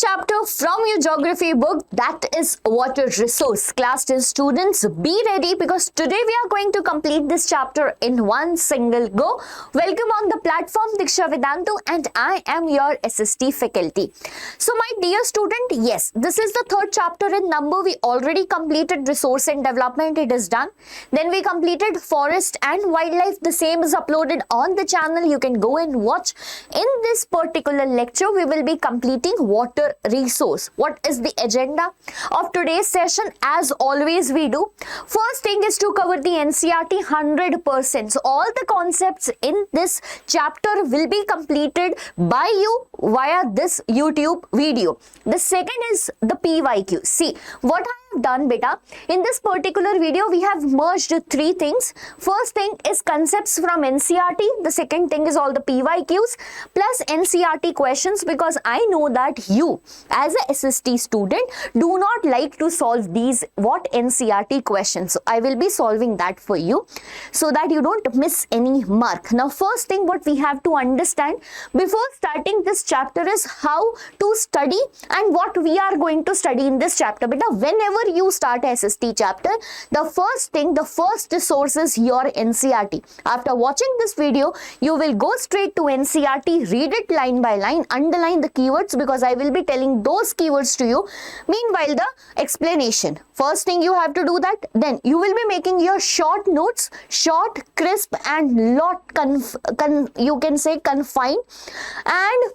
chapter from your geography book, that is water resource. Class 10 students, be ready because today we are going to complete this chapter in one single go. Welcome on the platform, Diksha Vedantu, and I am your SST faculty. So my dear student, yes, this is the third chapter in number. We already completed resource and development, it is done. Then we completed forest and wildlife. The same is uploaded on the channel. You can go and watch. In this particular lecture, we will be completing water resource. What is the agenda of today's session? As always we do, first thing is to cover the NCERT 100%. So all the concepts in this chapter will be completed by you via this YouTube video. The second is the PYQ. See what I have done, beta. In this particular video, we have merged three things. First thing is concepts from NCERT. The second thing is all the PYQs plus NCERT questions, because I know that you as a SST student do not like to solve these NCERT questions. So I will be solving that for you so that you don't miss any mark. Now first thing what we have to understand before starting this chapter is how to study and what we are going to study in this chapter. Beta, whenever you start a SST chapter, the first source is your NCERT. After watching this video, you will go straight to NCERT, read it line by line, underline the keywords because I will be telling those keywords to you. Meanwhile, the explanation. First thing you have to do that. Then you will be making your short notes, short, crisp, and lot you can say confined, and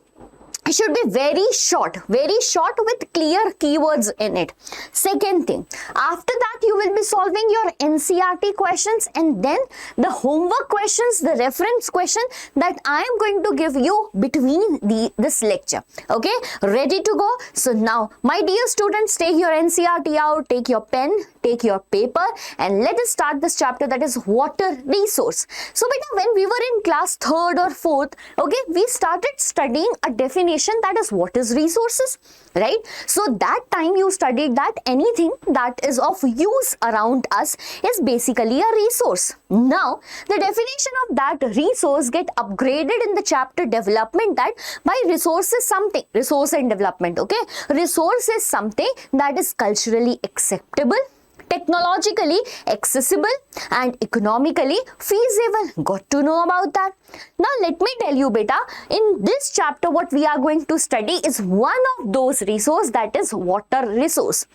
it should be very short with clear keywords in it. Second thing, after that you will be solving your NCERT questions and then the homework questions, the reference question that I am going to give you between this lecture. Okay, ready to go? So now, my dear students, take your NCERT out, take your pen, take your paper, and let us start this chapter, that is water resource. So beta, when we were in class 3rd or 4th, okay, we started studying a definition, that is what is resources, right? So that time you studied that anything that is of use around us is basically a resource. Now the definition of that resource get upgraded in the chapter development, that by resource is something, resource and development, okay, resource is something that is culturally acceptable, technologically accessible, and economically feasible. Got to know about that. Now let me tell you, beta, in this chapter what we are going to study is one of those resources, that is water resource.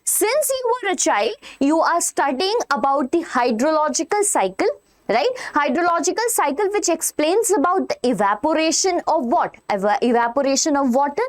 Since you were a child, you are studying about the hydrological cycle, right? Hydrological cycle, which explains about the evaporation of what? Evaporation of water,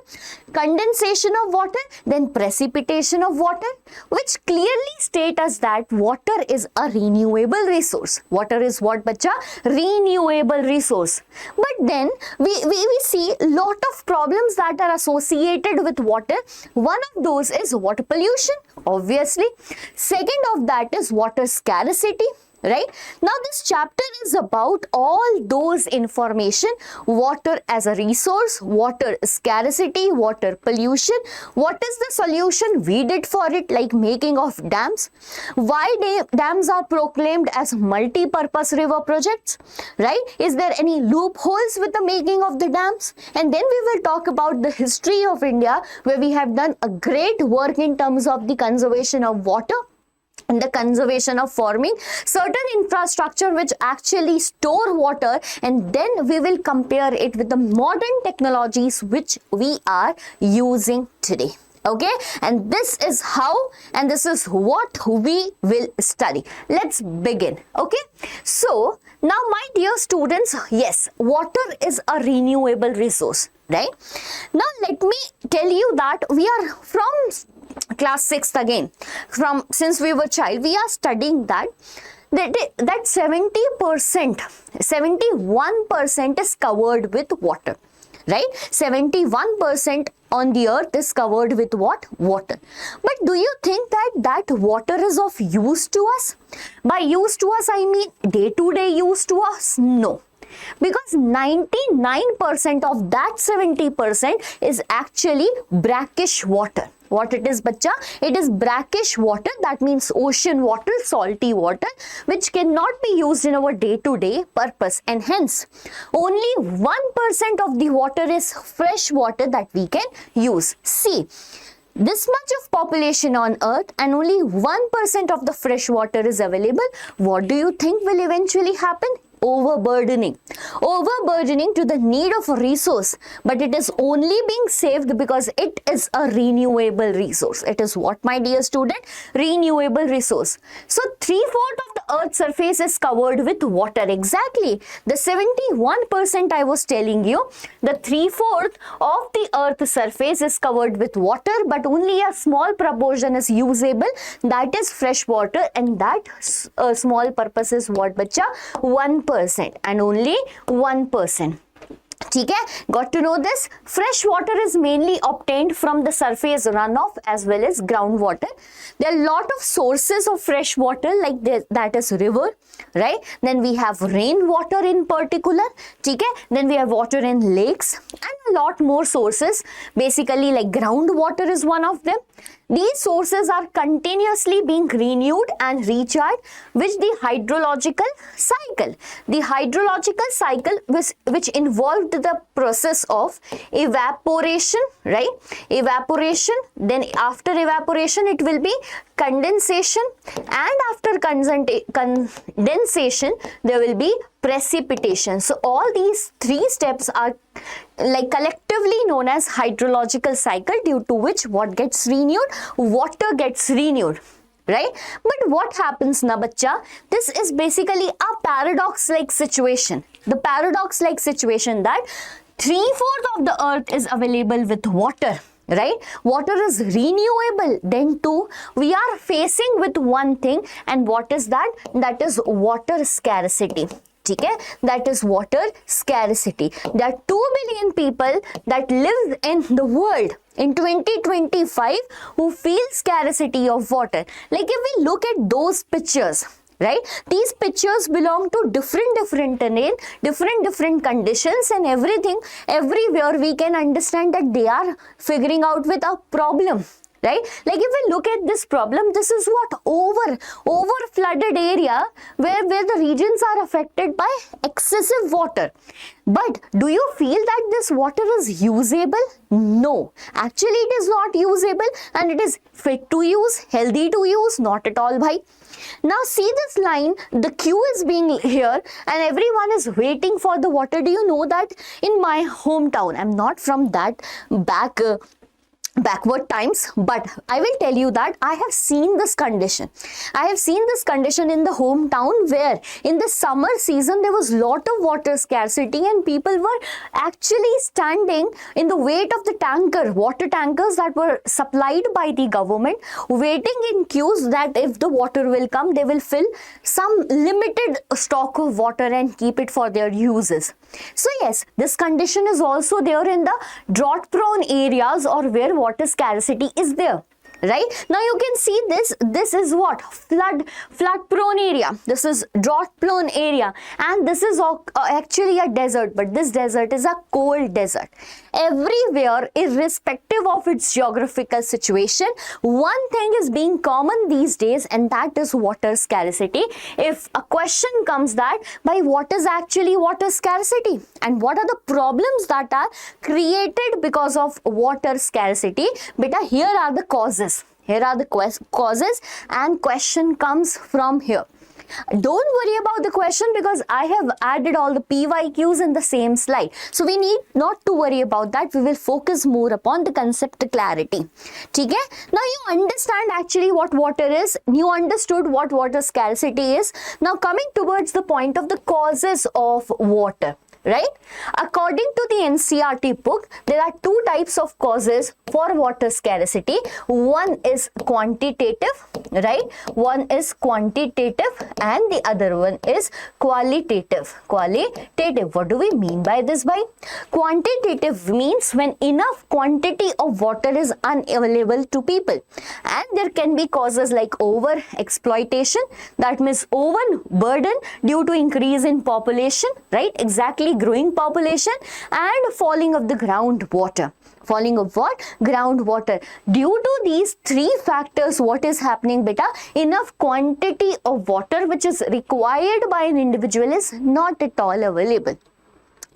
condensation of water, then precipitation of water, which clearly state us that water is a renewable resource. Water is what, bacha? Renewable resource. But then we see a lot of problems that are associated with water. One of those is water pollution, obviously. Second of that is water scarcity. Right? Now this chapter is about all those information: water as a resource, water scarcity, water pollution. What is the solution we did for it, like making of dams? Why dams are proclaimed as multi-purpose river projects, right? Is there any loopholes with the making of the dams? And then we will talk about the history of India, where we have done a great work in terms of the conservation of water and the conservation of farming, certain infrastructure which actually store water, and then we will compare it with the modern technologies which we are using today. Okay, and this is how and this is what we will study. Let's begin. Okay, so now my dear students, yes, water is a renewable resource, right? Now let me tell you that we are from class 6th again, since we were child, we are studying that 70%, 71% is covered with water, right? 71% on the earth is covered with what? Water. But do you think that water is of use to us? By use to us, I mean day-to-day use to us? No. Because 99% of that 70% is actually brackish water. What it is, bacha? It is brackish water, that means ocean water, salty water, which cannot be used in our day-to-day purpose, and hence only 1% of the water is fresh water that we can use. See, this much of population on earth and only 1% of the fresh water is available. What do you think will eventually happen? Overburdening to the need of a resource, but it is only being saved because it is a renewable resource. It is what, my dear student? Renewable resource. So 3/4 of the earth's surface is covered with water. Exactly, the 71% I was telling you, the 3/4 of the earth's surface is covered with water, but only a small proportion is usable, that is fresh water, and that small purpose is what, bacha? 1%, and only 1%. ठीक है, got to know this? Fresh water is mainly obtained from the surface runoff as well as groundwater. There are a lot of sources of fresh water, like that is river, right? Then we have rainwater in particular, ठीक है? Then we have water in lakes and a lot more sources. Basically, like groundwater is one of them. These sources are continuously being renewed and recharged with the hydrological cycle. The hydrological cycle which involved the process of evaporation, right? Evaporation, then after evaporation it will be condensation, and after condensation there will be precipitation. So all these three steps are like collectively known as hydrological cycle, due to which what gets renewed? Water gets renewed, right? But what happens na, bacha? This is basically a paradox like situation. The paradox like situation that 3/4 of the earth is available with water, right? Water is renewable. Then too, we are facing with one thing, and what is that? That is water scarcity. Okay? That is water scarcity. There are 2 billion people that live in the world in 2025 who feel scarcity of water. Like if we look at those pictures, right? These pictures belong to different terrain, different conditions, and everything. Everywhere we can understand that they are figuring out with a problem. Right? Like if we look at this problem, this is what? Over flooded area where the regions are affected by excessive water. But do you feel that this water is usable? No. Actually, it is not usable, and it is fit to use, healthy to use, not at all, bhai. Now see this line, the queue is being here and everyone is waiting for the water. Do you know that in my hometown, I'm not from that backward times, but I will tell you that I have seen this condition. I have seen this condition in the hometown where in the summer season there was lot of water scarcity and people were actually standing in the wait of the water tankers that were supplied by the government, waiting in queues that if the water will come, they will fill some limited stock of water and keep it for their uses. So yes, this condition is also there in the drought prone areas or where water scarcity is there. Right? Now you can see this is what? Flood prone area. This is drought prone area, and this is actually a desert, but this desert is a cold desert. Everywhere, irrespective of its geographical situation, one thing is being common these days, and that is water scarcity. If a question comes that by what is actually water scarcity and what are the problems that are created because of water scarcity, beta, here are the causes. Here are the causes, and question comes from here. Don't worry about the question because I have added all the PYQs in the same slide. So we need not to worry about that. We will focus more upon the concept clarity. Okay? Now you understand actually what water is. You understood what water scarcity is. Now coming towards the point of the causes of water. Right? According to the NCERT book, there are 2 types of causes for water scarcity. One is quantitative, right? One is quantitative and the other one is qualitative. Qualitative. What do we mean by this, bhai? Quantitative means when enough quantity of water is unavailable to people. And there can be causes like over exploitation, that means overburden due to increase in population, right? Exactly growing population and falling of the groundwater. Falling of what? Groundwater. Due to these three factors, what is happening, beta? Enough quantity of water which is required by an individual is not at all available.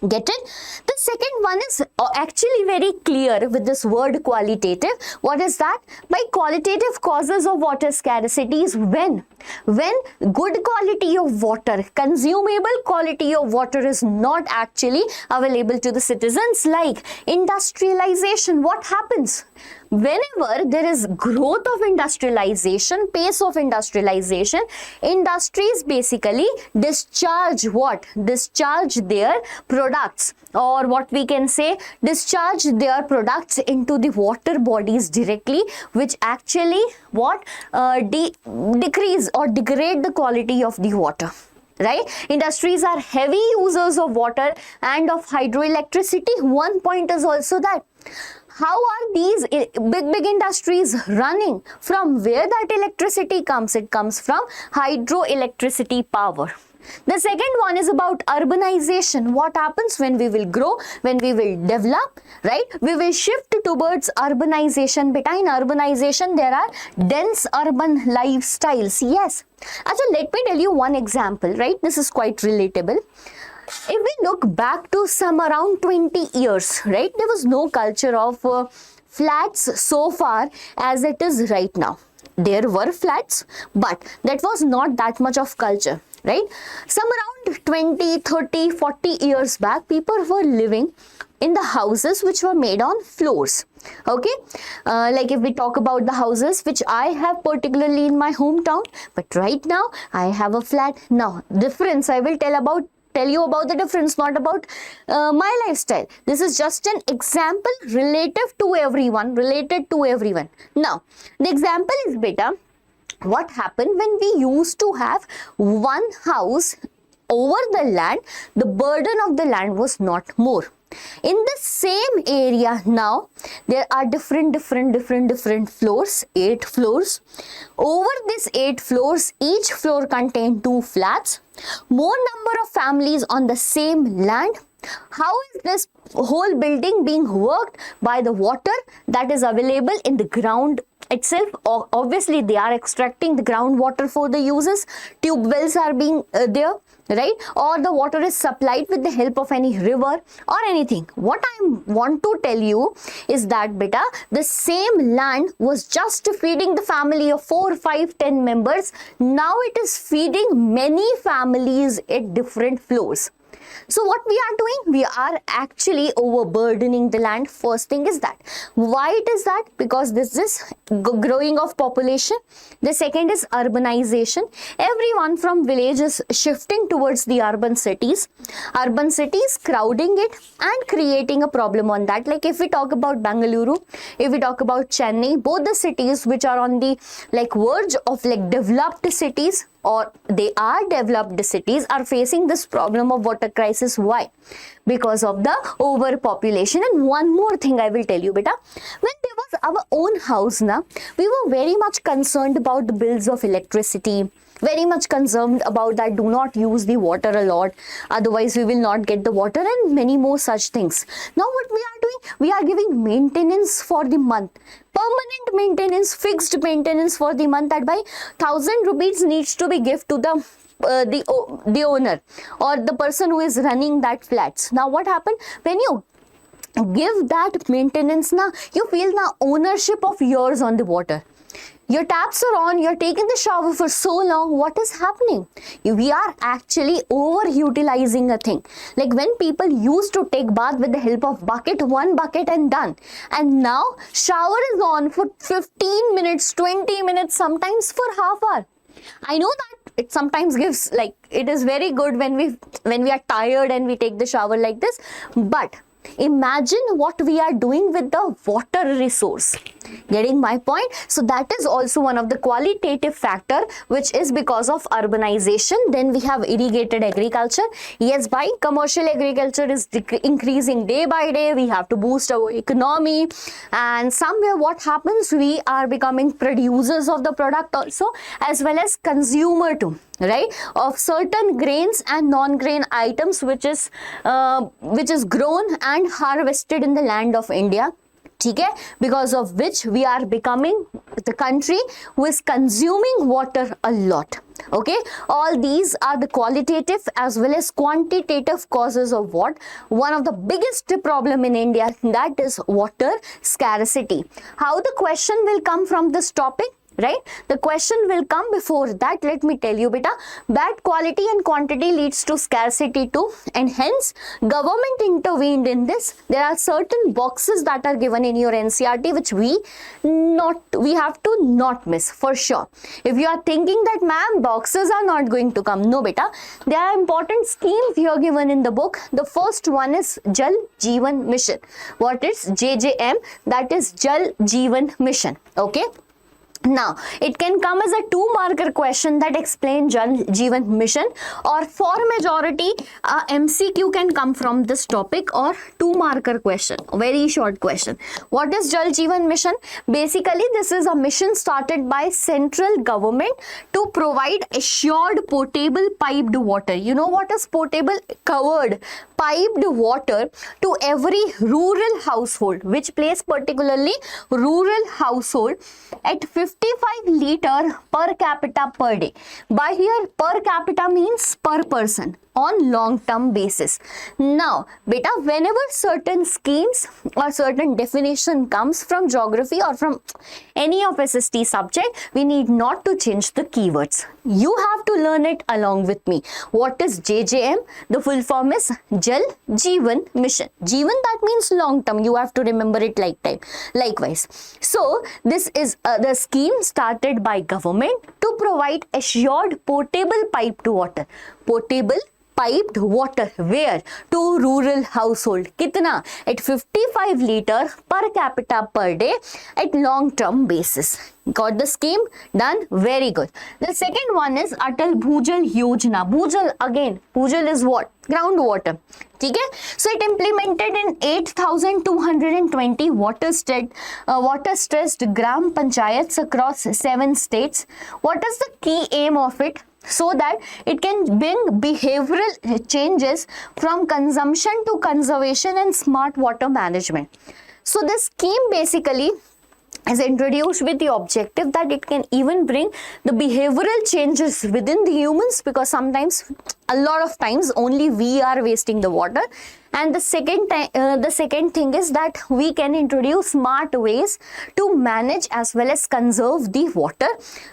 Get it? The second one is actually very clear with this word qualitative. What is that? By qualitative causes of water scarcity is when good quality of water, consumable quality of water is not actually available to the citizens. Like industrialization, what happens? Whenever there is growth of industrialization, pace of industrialization, industries basically discharge what? Discharge their products, or what we can say, discharge their products into the water bodies directly, which actually what? Decrease or degrade the quality of the water. Right? Industries are heavy users of water and of hydroelectricity. One point is also that how are these big industries running? From where that electricity comes? It comes from hydroelectricity power. The second one is about urbanization. What happens when we will grow, when we will develop, right? We will shift towards urbanization. Behind urbanization, there are dense urban lifestyles. Yes. Actually, let me tell you one example, right? This is quite relatable. If we look back to some around 20 years, right? There was no culture of flats so far as it is right now. There were flats, but that was not that much of culture, right? Some around 20, 30, 40 years back, people were living in the houses which were made on floors. Okay, like if we talk about the houses which I have particularly in my hometown, but right now I have a flat. Now, difference I will tell you about the difference, not about my lifestyle. This is just an example relative to everyone, related to everyone. Now, the example is beta. What happened when we used to have one house over the land, the burden of the land was not more. In the same area now, there are different floors, 8 floors. Over these 8 floors, each floor contains 2 flats, more number of families on the same land. How is this whole building being worked? By the water that is available in the ground itself. Obviously, they are extracting the groundwater for the uses. Tube wells are being there, right? Or the water is supplied with the help of any river or anything. What I want to tell you is that beta, the same land was just feeding the family of 4, 5, 10 members. Now it is feeding many families at different floors. So what we are doing? We are actually overburdening the land. First thing is that. Why it is that? Because this is growing of population. The second is urbanization. Everyone from villages shifting towards the urban cities. Urban cities crowding it and creating a problem on that. Like if we talk about Bengaluru, if we talk about Chennai, both the cities which are on the verge of developed cities, or they are developed cities, are facing this problem of water crisis. Why? Because of the overpopulation. And one more thing I will tell you, beta, when there was our own house, we were very much concerned about the bills of electricity, very much concerned about that, do not use the water a lot, otherwise we will not get the water, and many more such things. Now what we are doing? We are giving maintenance for the month, permanent maintenance, fixed maintenance for the month, that by 1,000 rupees needs to be given to the owner or the person who is running that flats. Now what happened? When you give that maintenance, you feel ownership of yours on the water. Your taps are on, you're taking the shower for so long. What is happening? We are actually over-utilizing a thing. Like when people used to take bath with the help of one bucket and done. And now shower is on for 15 minutes, 20 minutes, sometimes for half hour. I know that it sometimes gives, it is very good when we are tired and we take the shower like this. But imagine what we are doing with the water resource. Getting my point? So that is also one of the qualitative factor, which is because of urbanization. Then we have irrigated agriculture. Yes, by commercial agriculture is increasing day by day. We have to boost our economy, and somewhere what happens, we are becoming producers of the product also, as well as consumer too, right, of certain grains and non-grain items which is grown and harvested in the land of India. Okay, because of which we are becoming the country who is consuming water a lot. Okay, all these are the qualitative as well as quantitative causes of what? One of the biggest problem in India, that is water scarcity. How the question will come from this topic? Right, the question will come. Before that, let me tell you, beta, bad quality and quantity leads to scarcity too, and hence government intervened in this. There are certain boxes that are given in your NCERT which we have to not miss for sure. If you are thinking that ma'am, boxes are not going to come, no beta, there are important schemes here given in the book. The first one is Jal Jeevan Mission. What is JJM? That is Jal Jeevan Mission. Okay. Now, it can come as a 2-marker question that explain Jal Jeevan Mission, or for majority, MCQ can come from this topic, or 2-marker question, very short question. What is Jal Jeevan Mission? Basically, this is a mission started by central government to provide assured potable piped water. You know what is potable? Covered piped water to every rural household, which place particularly rural household, at 55 liter per capita per day. By here, per capita means per person on long-term basis. Now, beta, whenever certain schemes or certain definition comes from geography or from any of SST subject, we need not to change the keywords. You have to learn it along with me. What is JJM? The full form is Jal Jeevan Mission. Jeevan, that means long-term. You have to remember it likewise. So, this is the scheme started by government to provide assured potable piped water. Potable piped water, where? To rural household. Kitna? At 55 liter per capita per day at long-term basis. Got the scheme? Done? Very good. The second one is Atal Bhujal Yojana. Bhujal, again, Bhujal is what? Groundwater. Okay? So it implemented in 8,220 water-stressed gram panchayats across 7 states. What is the key aim of it? So that it can bring behavioral changes from consumption to conservation and smart water management. So this scheme basically is introduced with the objective that it can even bring the behavioral changes within the humans, because sometimes, a lot of times, only we are wasting the water. And the second thing is that we can introduce smart ways to manage as well as conserve the water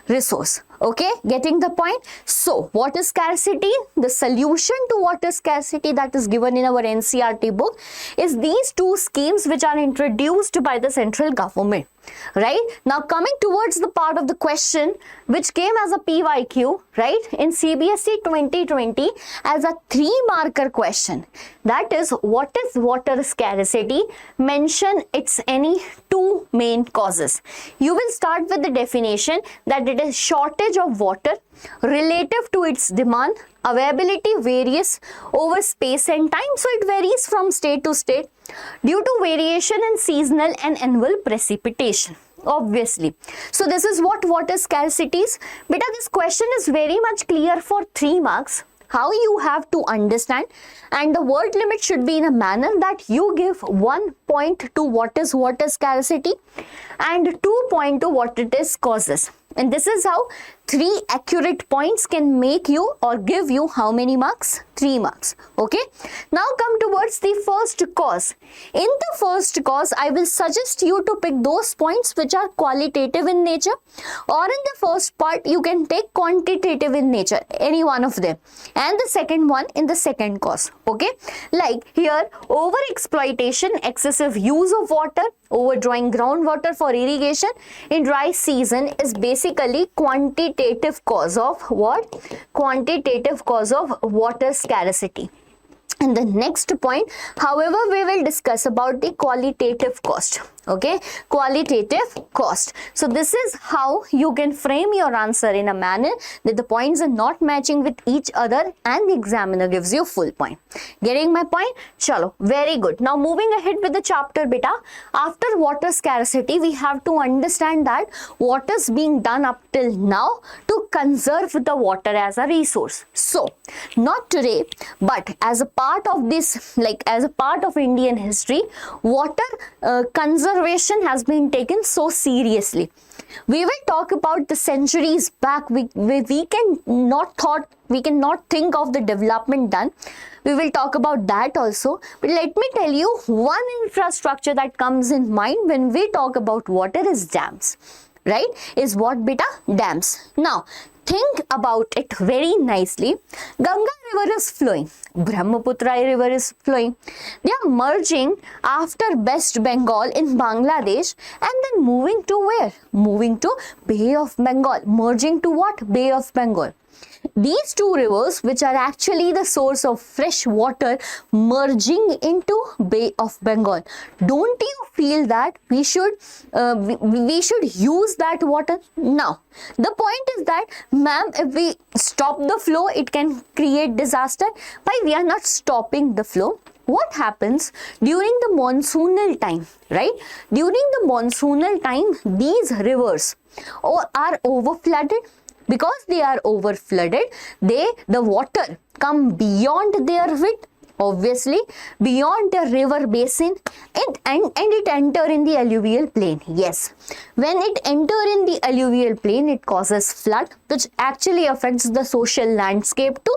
resource. Okay, getting the point? So, water scarcity, the solution to water scarcity that is given in our NCERT book is these 2 schemes which are introduced by the central government. Right? Now, coming towards the part of the question which came as a PYQ, right, in CBSE 2020 as a 3-marker question. That is, what is water scarcity? Mention its any 2 main causes. You will start with the definition that it is shortage of water relative to its demand. Availability varies over space and time, so it varies from state to state due to variation in seasonal and annual precipitation. Obviously. So this is what water scarcity is. Beta, this question is very much clear for 3 marks. How you have to understand, and the word limit should be in a manner that you give 1 point to what is water scarcity and 2 point to what it is causes. And this is how 3 accurate points can make you or give you how many marks? 3 marks. Okay. Now come towards the first cause. In the first cause, I will suggest you to pick those points which are qualitative in nature, or in the first part you can take quantitative in nature, any one of them, and the second one in the second cause. Okay. Like here, over exploitation, excessive use of water, overdrawing groundwater for irrigation in dry season is basically quantitative cause of what? Quantitative cause of water scarcity. And the next point, however, we will discuss about the qualitative cost. Okay, qualitative cost. So this is how you can frame your answer in a manner that the points are not matching with each other and the examiner gives you full point. Getting my point? Chalo, very good. Now moving ahead with the chapter beta. After water scarcity, we have to understand that what is being done up till now to conserve the water as a resource. So not today, but as a part of this, like as a part of Indian history, water conservation has been taken so seriously. We will talk about the centuries back. We cannot think of the development done. We will talk about that also. But let me tell you, one infrastructure that comes in mind when we talk about water is dams. Right? Is what beta? Dams. Now, think about it very nicely. Ganga river is flowing. Brahmaputra river is flowing. They are merging after West Bengal in Bangladesh and then moving to where? Moving to Bay of Bengal. Merging to what? Bay of Bengal. These two rivers, which are actually the source of fresh water, merging into Bay of Bengal. Don't you feel that we should use that water? Now, the point is that, ma'am, if we stop the flow, it can create disaster. Why we are not stopping the flow? What happens during the monsoonal time, right? During the monsoonal time, these rivers are over flooded. Because they are over flooded, the water come beyond their width, obviously beyond the river basin, and it enter in the alluvial plain. Yes, when it enter in the alluvial plain, it causes flood, which actually affects the social landscape too.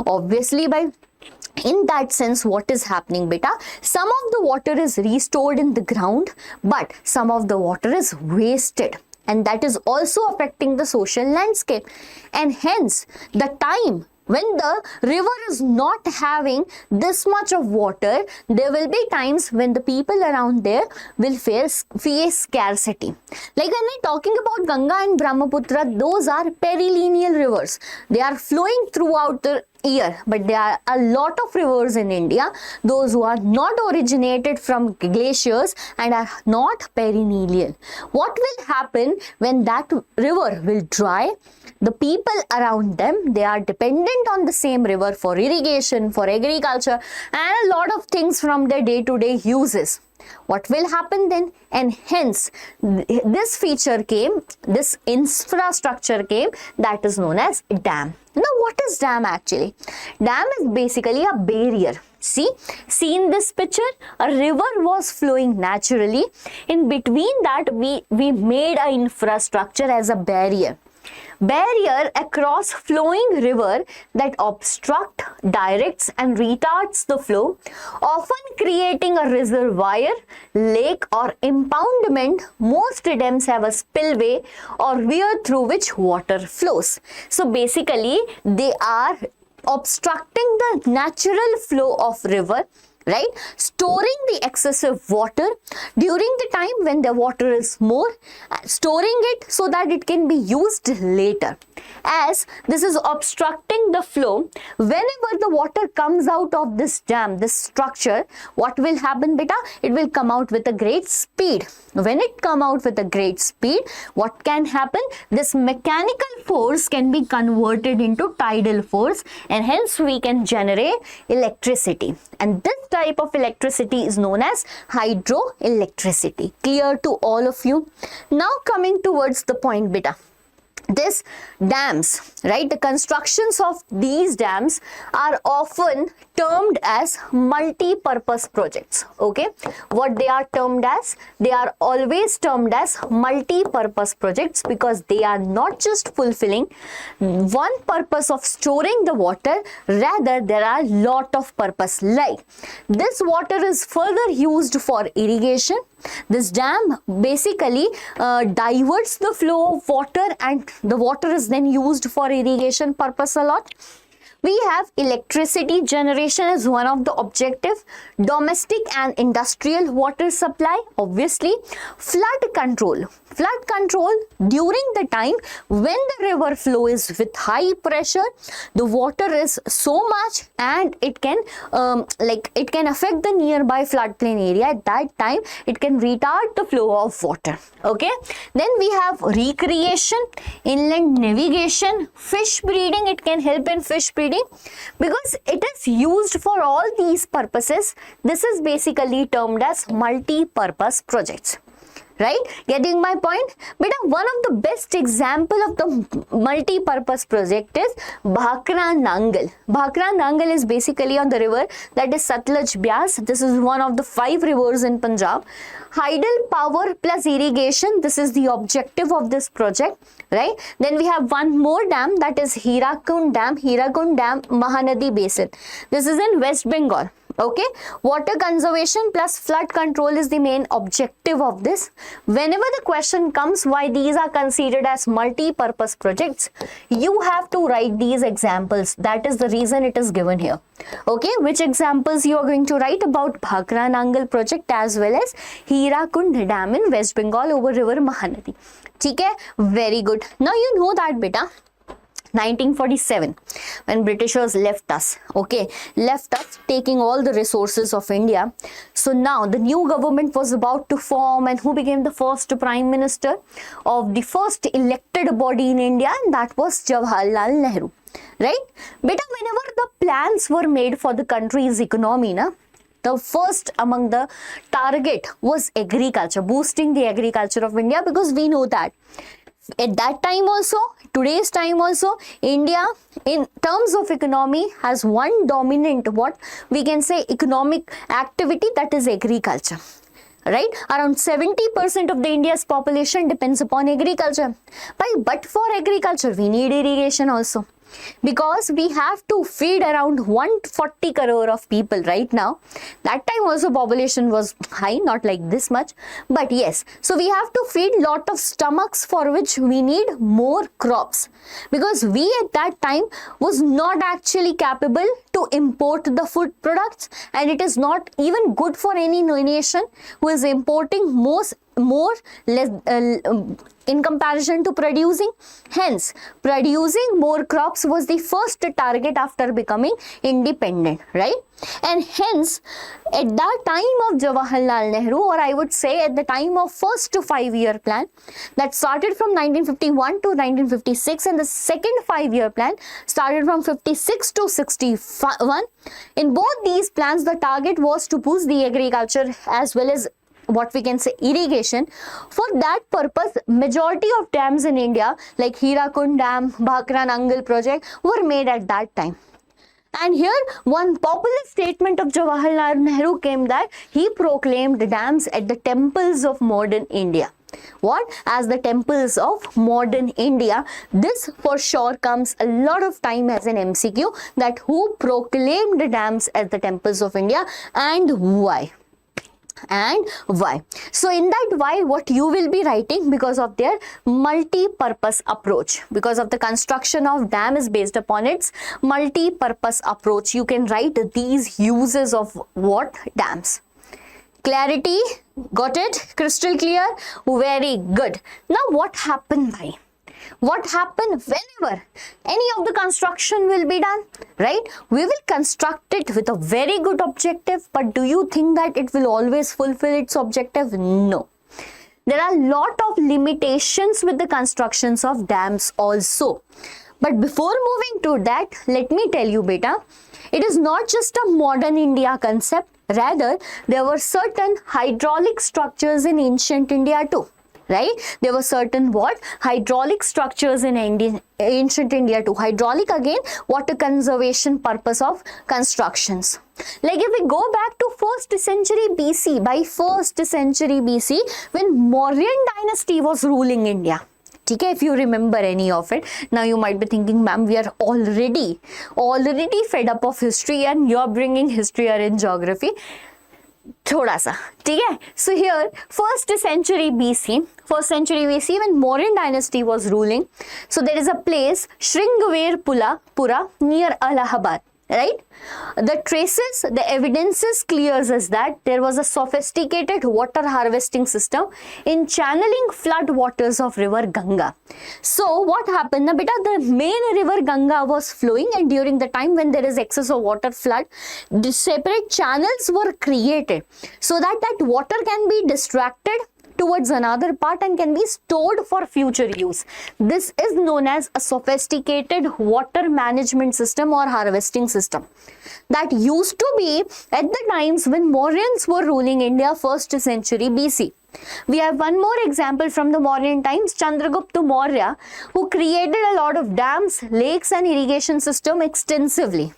Obviously, in that sense, what is happening, beta? Some of the water is restored in the ground, but some of the water is wasted. And that is also affecting the social landscape. And hence, the time when the river is not having this much of water, there will be times when the people around there will face scarcity. Like when we're talking about Ganga and Brahmaputra, those are perilineal rivers. They are flowing throughout the year, but there are a lot of rivers in India, those who are not originated from glaciers and are not perennial. What will happen when that river will dry? The people around them, they are dependent on the same river for irrigation, for agriculture, and a lot of things from their day-to-day uses. What will happen then? And hence, this feature came, this infrastructure came, that is known as dam. Now, what is dam actually? Dam is basically a barrier. See in this picture, a river was flowing naturally. In between that, we made an infrastructure as a barrier across flowing river that obstruct, directs and retards the flow, often creating a reservoir, lake or impoundment. Most dams have a spillway or weir through which water flows. So basically, they are obstructing the natural flow of river, right? Storing the excessive water during the time when the water is more, storing it so that it can be used later. As this is obstructing the flow, whenever the water comes out of this dam, this structure, what will happen, beta? It will come out with a great speed. When it come out with a great speed, what can happen? This mechanical force can be converted into tidal force, and hence we can generate electricity. And this type of electricity is known as hydroelectricity. Clear to all of you? Now coming towards the point, beta. This dams, right? The constructions of these dams are often termed as multi-purpose projects. Okay, what they are termed as? They are always termed as multi-purpose projects because they are not just fulfilling one purpose of storing the water, rather there are lot of purpose. Like this water is further used for irrigation. This dam basically diverts the flow of water, and the water is then used for irrigation purpose a lot. We have electricity generation as one of the objective, domestic and industrial water supply, obviously, flood control. Flood control during the time when the river flow is with high pressure, the water is so much and it can it can affect the nearby floodplain area. At that time, it can retard the flow of water. Okay. Then we have recreation, inland navigation, fish breeding. It can help in fish breeding because it is used for all these purposes. This is basically termed as multi-purpose projects. Right? Getting my point? But one of the best example of the multi-purpose project is Bhakra Nangal. Bhakra Nangal is basically on the river that is Satluj Byas. This is one of the 5 rivers in Punjab. Tidal power plus irrigation. This is the objective of this project. Right? Then we have one more dam, that is Hirakund Dam. Hirakund Dam, Mahanadi Basin. This is in West Bengal. Okay, water conservation plus flood control is the main objective of this. Whenever the question comes why these are considered as multi-purpose projects, you have to write these examples. That is the reason it is given here. Okay, which examples you are going to write about Bhakra Nangal project as well as Hirakund Dam in West Bengal over river Mahanadi. ठीक है, very good. Now you know that beta. 1947 when Britishers left us, taking all the resources of India. So now the new government was about to form, and who became the first prime minister of the first elected body in India, and that was Jawaharlal Nehru, right? But whenever the plans were made for the country's economy, the first among the target was agriculture, boosting the agriculture of India, because we know that at that time also, today's time also, India in terms of economy has one dominant, what we can say, economic activity, that is agriculture. Right? Around 70% of the India's population depends upon agriculture. But for agriculture, we need irrigation also. Because we have to feed around 140 crore of people right now. That time also population was high, not like this much. But yes, so we have to feed lot of stomachs, for which we need more crops. Because we at that time was not actually capable to import the food products, and it is not even good for any nation who is importing less in comparison to producing. Hence, producing more crops was the first target after becoming independent, right? And hence, at that time of Jawaharlal Nehru, or I would say at the time of first 5-year plan that started from 1951 to 1956, and the second 5-year plan started from 56 to 61. In both these plans, the target was to boost the agriculture as well as what we can say irrigation. For that purpose, majority of dams in India like Hirakund Dam, Bhakra Nangal project were made at that time. And here one popular statement of Jawaharlal Nehru came that he proclaimed dams at the temples of modern India. What? As the temples of modern India. This for sure comes a lot of time as an MCQ, that who proclaimed dams as the temples of India and why. So in that why, what you will be writing, because of their multi-purpose approach, because of the construction of dam is based upon its multi-purpose approach, you can write these uses of what? Dams. Clarity? Got it? Crystal clear? Very good. Now what happened by? What happened whenever any of the construction will be done, right? We will construct it with a very good objective, but do you think that it will always fulfill its objective? No. There are a lot of limitations with the constructions of dams also. But before moving to that, let me tell you, beta, it is not just a modern India concept. Rather, there were certain hydraulic structures in ancient India too. Right? There were certain what? Hydraulic structures in ancient India too. Hydraulic, again, water conservation purpose of constructions. Like if we go back to 1st century BC, by 1st century BC, when Mauryan dynasty was ruling India. Okay, if you remember any of it. Now you might be thinking, ma'am, we are already fed up of history and you're bringing history or in geography. थोड़ा सा, ठीक है. So here first century BC when Mauryan dynasty was ruling. So there is a place Shringverpura near Allahabad, right? The traces, the evidences clears us that there was a sophisticated water harvesting system in channeling flood waters of river Ganga. So what happened na beta, the main river Ganga was flowing, and during the time when there is excess of water flood, the separate channels were created so that that water can be distracted towards another part and can be stored for future use. This is known as a sophisticated water management system or harvesting system that used to be at the times when Mauryans were ruling India 1st century BC. We have one more example from the Mauryan times, Chandragupta Maurya, who created a lot of dams, lakes and irrigation system extensively.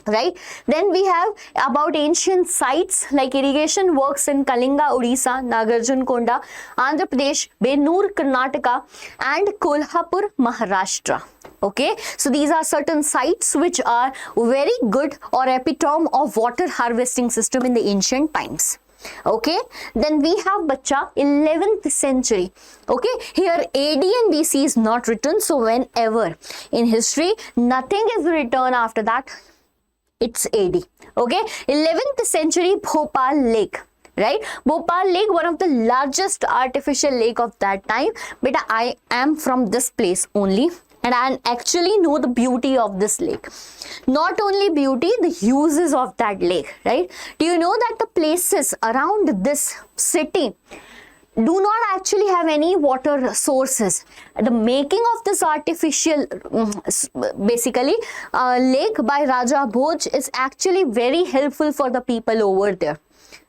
Right, then we have about ancient sites like irrigation works in Kalinga, Odisha, Nagarjunkonda, Andhra Pradesh, Benur, Karnataka and Kolhapur, Maharashtra. Okay, so these are certain sites which are very good or epitome of water harvesting system in the ancient times. Okay, then we have bacha 11th century. Okay, here AD and BC is not written, so whenever in history nothing is written after that, it's AD. Okay, 11th century Bhopal Lake, right? Bhopal Lake, one of the largest artificial lake of that time. But I am from this place only, and I actually know the beauty of this lake. Not only beauty, the uses of that lake, right? Do you know that the places around this city do not actually have any water sources? The making of this artificial basically lake by Raja Bhoj is actually very helpful for the people over there,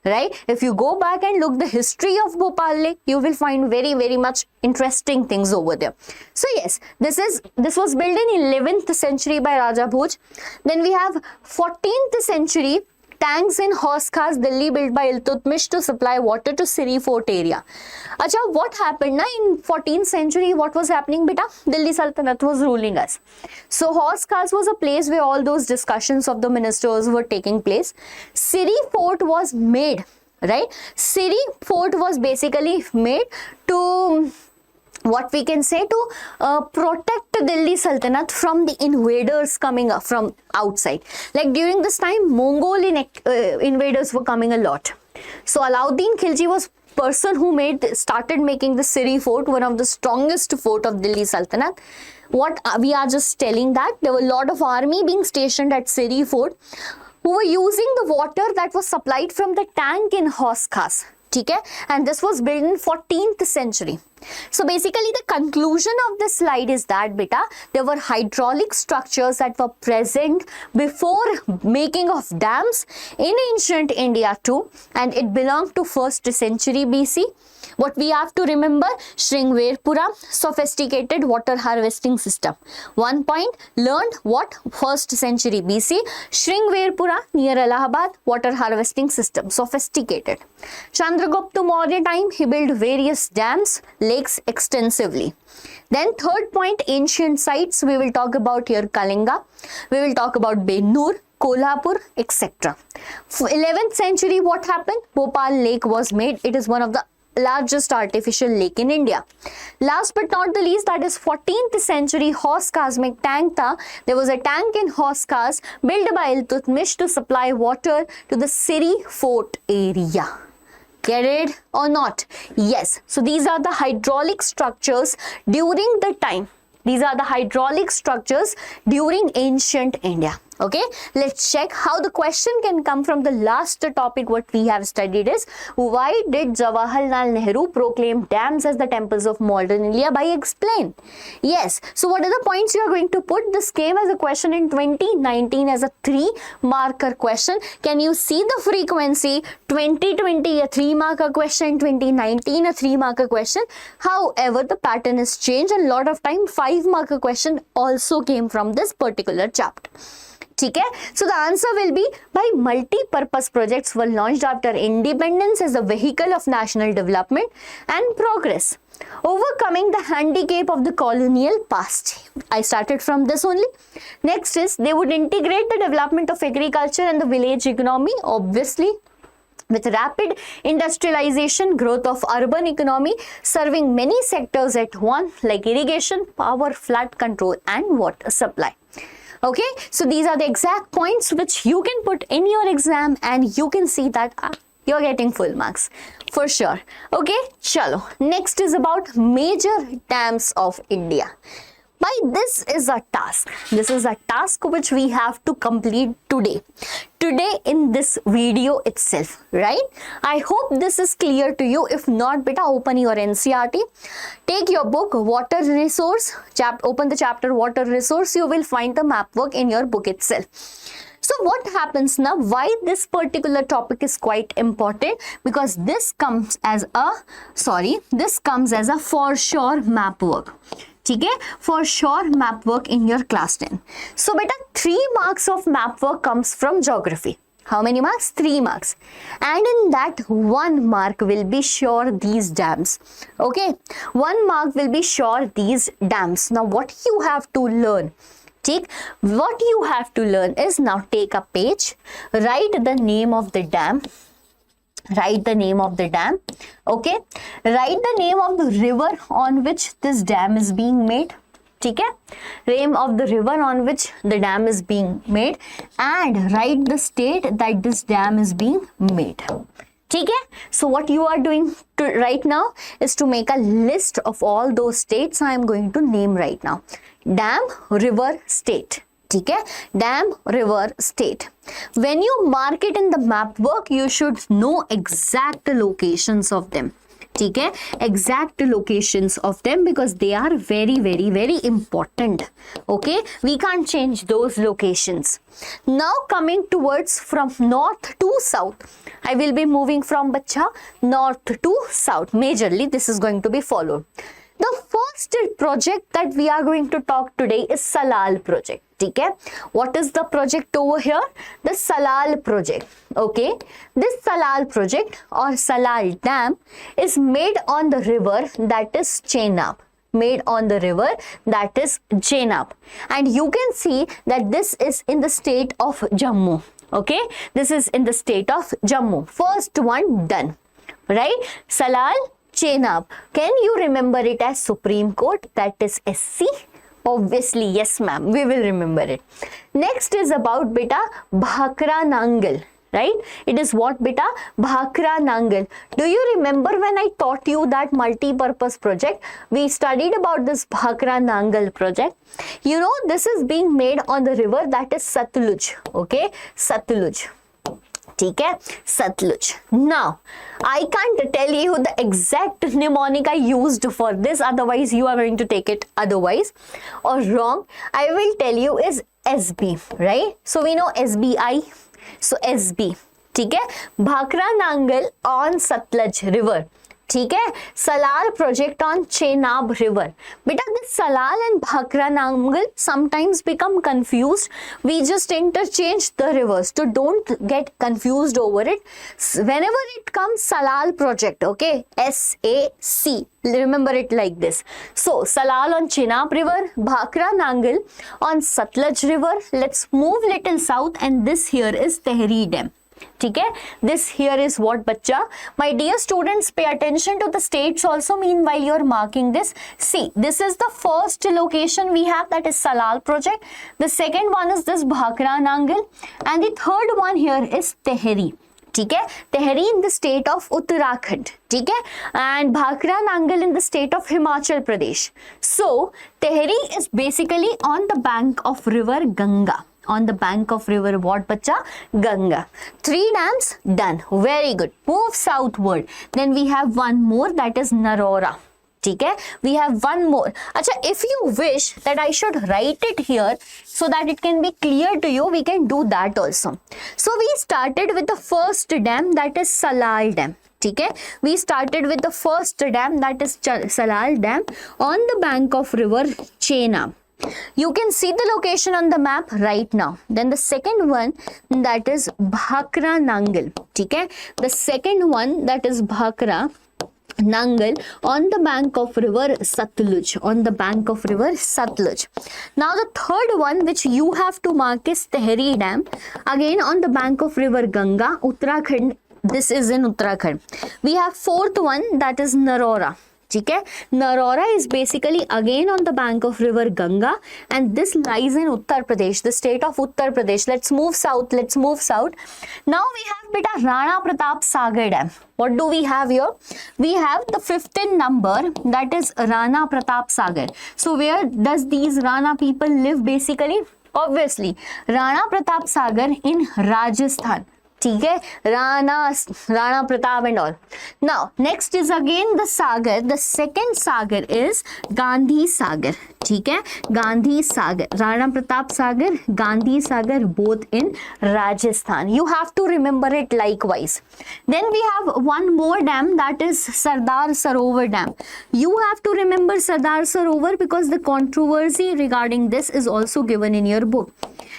right? If you go back and look the history of Bhopal Lake, you will find very much interesting things over there. So yes, this was built in 11th century by Raja Bhoj. Then we have 14th century tanks in Hauz Khas, Delhi, built by Iltutmish to supply water to Siri Fort area. Acha, what happened na in 14th century? What was happening, beta? Delhi Sultanate was ruling us. So Hauz Khas was a place where all those discussions of the ministers were taking place. Siri Fort was made, right? Siri Fort was basically made to, what we can say, to protect Delhi Sultanate from the invaders coming up from outside. Like during this time, Mongolian invaders were coming a lot. So Alauddin Khilji was person who started making the Siri Fort one of the strongest fort of Delhi Sultanate. What we are just telling that there were a lot of army being stationed at Siri Fort who were using the water that was supplied from the tank in Hauz Khas. Okay? And this was built in 14th century. So basically the conclusion of this slide is that beta, there were hydraulic structures that were present before making of dams in ancient India too, and it belonged to 1st century BC. What we have to remember, Shringverpura, sophisticated water harvesting system. One point, learned what? 1st century BC, Shringverpura near Allahabad, water harvesting system, sophisticated. Chandragupta Maurya time, he built various dams, lakes extensively. Then third point, ancient sites, we will talk about here Kalinga, we will talk about Benur, Kolhapur, etc. 11th century, what happened? Bhopal Lake was made. It is one of the largest artificial lake in India. Last but not the least, that is 14th century Hauz Khas mein tank tha. There was a tank in Hauz Khas built by Iltutmish to supply water to the Siri Fort area. Get it or not? Yes. So these are the hydraulic structures during the time. These are the hydraulic structures during ancient India. Okay, let's check how the question can come from the last topic what we have studied is, why did Jawaharlal Nehru proclaim dams as the temples of modern India? By explain. Yes, so what are the points you are going to put? This came as a question in 2019 as a 3-marker question. Can you see the frequency? 2020 a 3-marker question, 2019 a 3-marker question. However, the pattern is changed and a lot of time 5-marker question also came from this particular chapter. Okay, so the answer will be, by multi-purpose projects were launched after independence as a vehicle of national development and progress, overcoming the handicap of the colonial past. I started from this only. Next is, they would integrate the development of agriculture and the village economy. Obviously, With rapid industrialization, growth of urban economy, serving many sectors at once like irrigation, power, flood control and water supply. Okay, so these are the exact points which you can put in your exam and you can see that you're getting full marks for sure. Okay, chalo. Next is about major dams of India. This is a task. This is a task which we have to complete today in this video itself, right? I hope this is clear to you. If not, beta, open your NCERT. Take your book, Water Resource. Open the chapter Water Resource. You will find the map work in your book itself. So what happens now? Why this particular topic is quite important? Because this comes as a for sure map work. Okay, for sure map work in your class 10. So beta 3 marks of map work comes from geography. How many marks? 3 marks. And in that 1 mark will be sure these dams. Okay, 1 mark will be sure these dams. Now what you have to learn? What you have to learn is, now take a page, write the name of the dam. Write the name of the dam. Okay, write the name of the river on which this dam is being made. Okay, name of the river on which the dam is being made, and write the state that this dam is being made. Okay, so what you are doing right now is to make a list of all those states I am going to name right now. Dam, river, state. Okay, dam, river, state. When you mark it in the map work, you should know exact locations of them. Okay, exact locations of them, because they are very, very, very important. Okay, we can't change those locations. Now coming towards from north to south, I will be moving from bacha north to south. Majorly this is going to be followed. The first project that we are going to talk today is Salal project. Okay, what is the project over here? The Salal project. Okay, this Salal project or Salal dam is made on the river that is Chenab. Made on the river that is Chenab, and you can see that this is in the state of Jammu. Okay, this is in the state of Jammu. First one done, right? Salal, Chenab. Can you remember it as Supreme Court? That is SC. Obviously, yes ma'am, we will remember it. Next is about beta Bhakra Nangal, right? It is what beta? Bhakra Nangal. Do you remember when I taught you that multi-purpose project? We studied about this Bhakra Nangal project. You know, this is being made on the river that is Satluj. Okay, Satluj. Okay, Satluj. Now, I can't tell you the exact mnemonic I used for this, otherwise you are going to take it otherwise or wrong. I will tell you is SB, right? So we know SBI, so SB. Okay, Bhakra Nangal on Satluj river. Okay, Salal project on Chenab river. Beta, this Salal and Bhakra Nangal sometimes become confused. We just interchange the rivers, so don't get confused over it. Whenever it comes Salal project, okay, SAC, remember it like this. So Salal on Chenab river, Bhakra Nangal on Satluj river. Let's move little south, and this here is Tehri dam. Okay, this here is what bacha? My dear students, pay attention to the states also meanwhile you are marking this. See, this is the first location we have, that is Salal project. The second one is this Bhakra Nangal, and the third one here is Tehri. Okay, Tehri in the state of Uttarakhand. Okay, and Bhakra Nangal in the state of Himachal Pradesh. So Tehri is basically on the bank of river Ganga. On the bank of river what bacha? Ganga. 3 dams done. Very good. Move southward. Then we have one more, that is Narora. Okay, we have one more. Acha, if you wish that I should write it here so that it can be clear to you, we can do that also. So we started with the first dam, that is Salal dam. Okay, we started with the first dam, that is Salal dam on the bank of river Chenab. You can see the location on the map right now. Then the second one, that is Bhakra Nangal. Okay, the second one, that is Bhakra Nangal on the bank of river Satluj. On the bank of river Satluj. Now the third one which you have to mark is Tehri dam. Again on the bank of river Ganga, Uttarakhand This is in Uttarakhand. We have fourth one, that is Narora. Okay, Narora is basically again on the bank of river Ganga, and this lies in Uttar Pradesh, the state of Uttar Pradesh. Let's move south. Now we have beta Rana Pratap Sagar Dam. What do we have here? We have the fifth in number, that is Rana Pratap Sagar. So where does these Rana people live basically? Obviously, Rana Pratap Sagar in Rajasthan. ठीक है, Rana Pratap and all. Now next is again the Sagar. The second Sagar is Gandhi Sagar. ठीक है, Gandhi Sagar, Rana Pratap Sagar, Gandhi Sagar, both in Rajasthan. You have to remember it likewise. Then we have one more dam, that is Sardar Sarovar Dam. You have to remember Sardar Sarovar because the controversy regarding this is also given in your book.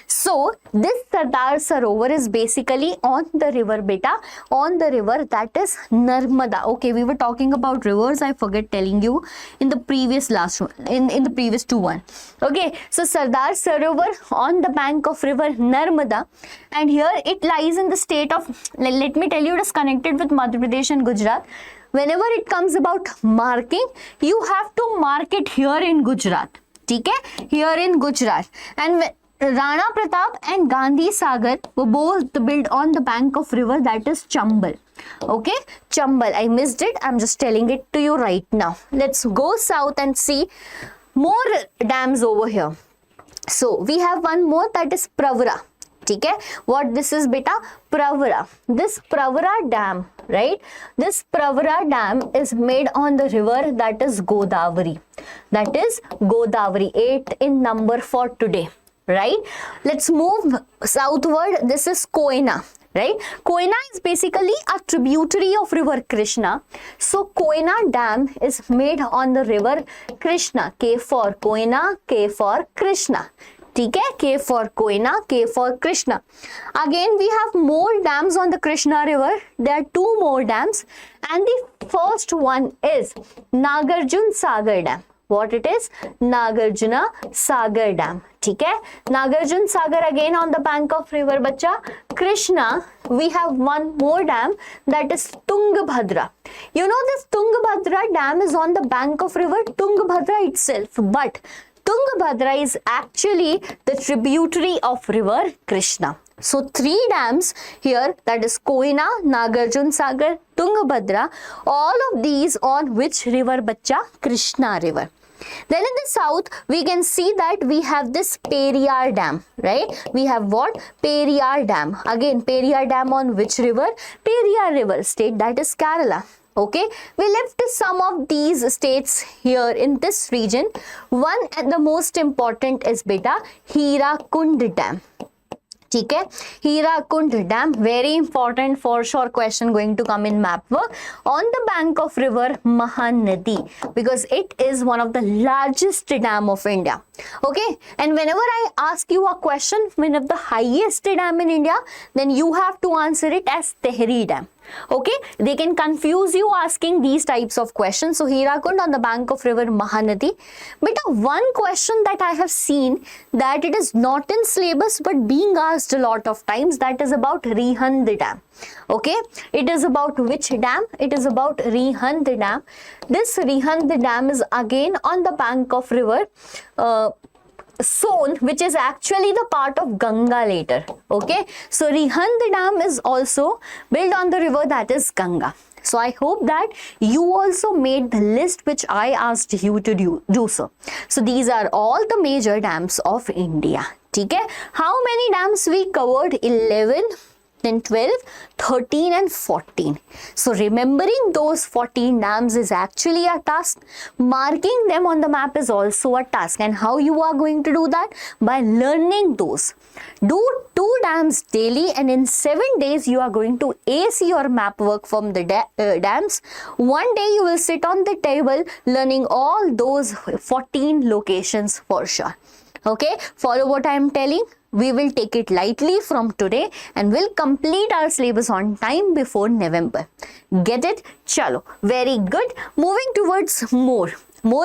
So this Sardar Sarovar is basically on the river beta, on the river that is Narmada. Okay, we were talking about rivers, I forget telling you in the previous last one, in the previous two one. Okay, so Sardar Sarovar on the bank of river Narmada, and here it lies in the state of, let me tell you, it is connected with Madhya Pradesh and Gujarat. Whenever it comes about marking, you have to mark it here in Gujarat. ठीक है, here in Gujarat. And Rana Pratap and Gandhi Sagar were both built on the bank of river that is Chambal. Okay, Chambal. I missed it. I'm just telling it to you right now. Let's go south and see more dams over here. So we have one more, that is Pravara. ठीक है, what this is beta? Pravara. This Pravara dam, right? This Pravara dam is made on the river that is Godavari. That is Godavari, 8 in number for today. Right, let's move southward. This is Koyna, right? Koyna is basically a tributary of river Krishna. So Koyna dam is made on the river Krishna. K for Koyna, K for Krishna. ठीक है, K for Koyna, K for Krishna. Again we have more dams on the Krishna river. There are two more dams, and the first one is Nagarjun Sagar Dam. What it is? Nagarjuna Sagar Dam. ठीक है, Nagarjun Sagar again on the bank of river बच्चा Krishna. We have one more dam, that is Tungabhadra. You know, this Tungabhadra dam is on the bank of river Tungabhadra itself, but Tungabhadra is actually the tributary of river Krishna. So three dams here, that is Koyna, Nagarjun Sagar, Tungabhadra, all of these on which river bachcha? Krishna river. Then in the south we can see that we have this Periyar Dam, right? We have what? Periyar Dam. Again Periyar Dam on which river? Periyar river, state that is Kerala. Okay, we left some of these states here in this region. One and the most important is beta Hirakund Dam. ठीक है, Hirakund Dam, very important, for sure question going to come in map work, on the bank of river Mahanadi, because it is one of the largest dam of India. Okay, and whenever I ask you a question, one of the highest dam in India, then you have to answer it as Tehri Dam. Okay, they can confuse you asking these types of questions. So Hirakund on the bank of river Mahanadi. But one question that I have seen that it is not in syllabus but being asked a lot of times, that is about Rihand Dam. Okay, it is about which dam? It is about Rihand Dam. This Rihand Dam is again on the bank of river Son, which is actually the part of Ganga later. Okay, so Rihand Dam is also built on the river that is Ganga. So I hope that you also made the list which I asked you to do so. So these are all the major dams of India. Okay, how many dams we covered? 11, then 12, 13 and 14. So remembering those 14 dams is actually a task. Marking them on the map is also a task. And how you are going to do that? By learning those. Do 2 dams daily, and in 7 days you are going to ace your map work from the dams. One day you will sit on the table learning all those 14 locations for sure. Okay, follow what I am telling. We will take it lightly from today and will complete our syllabus on time before November. Get it? Chalo. Very good. Moving towards more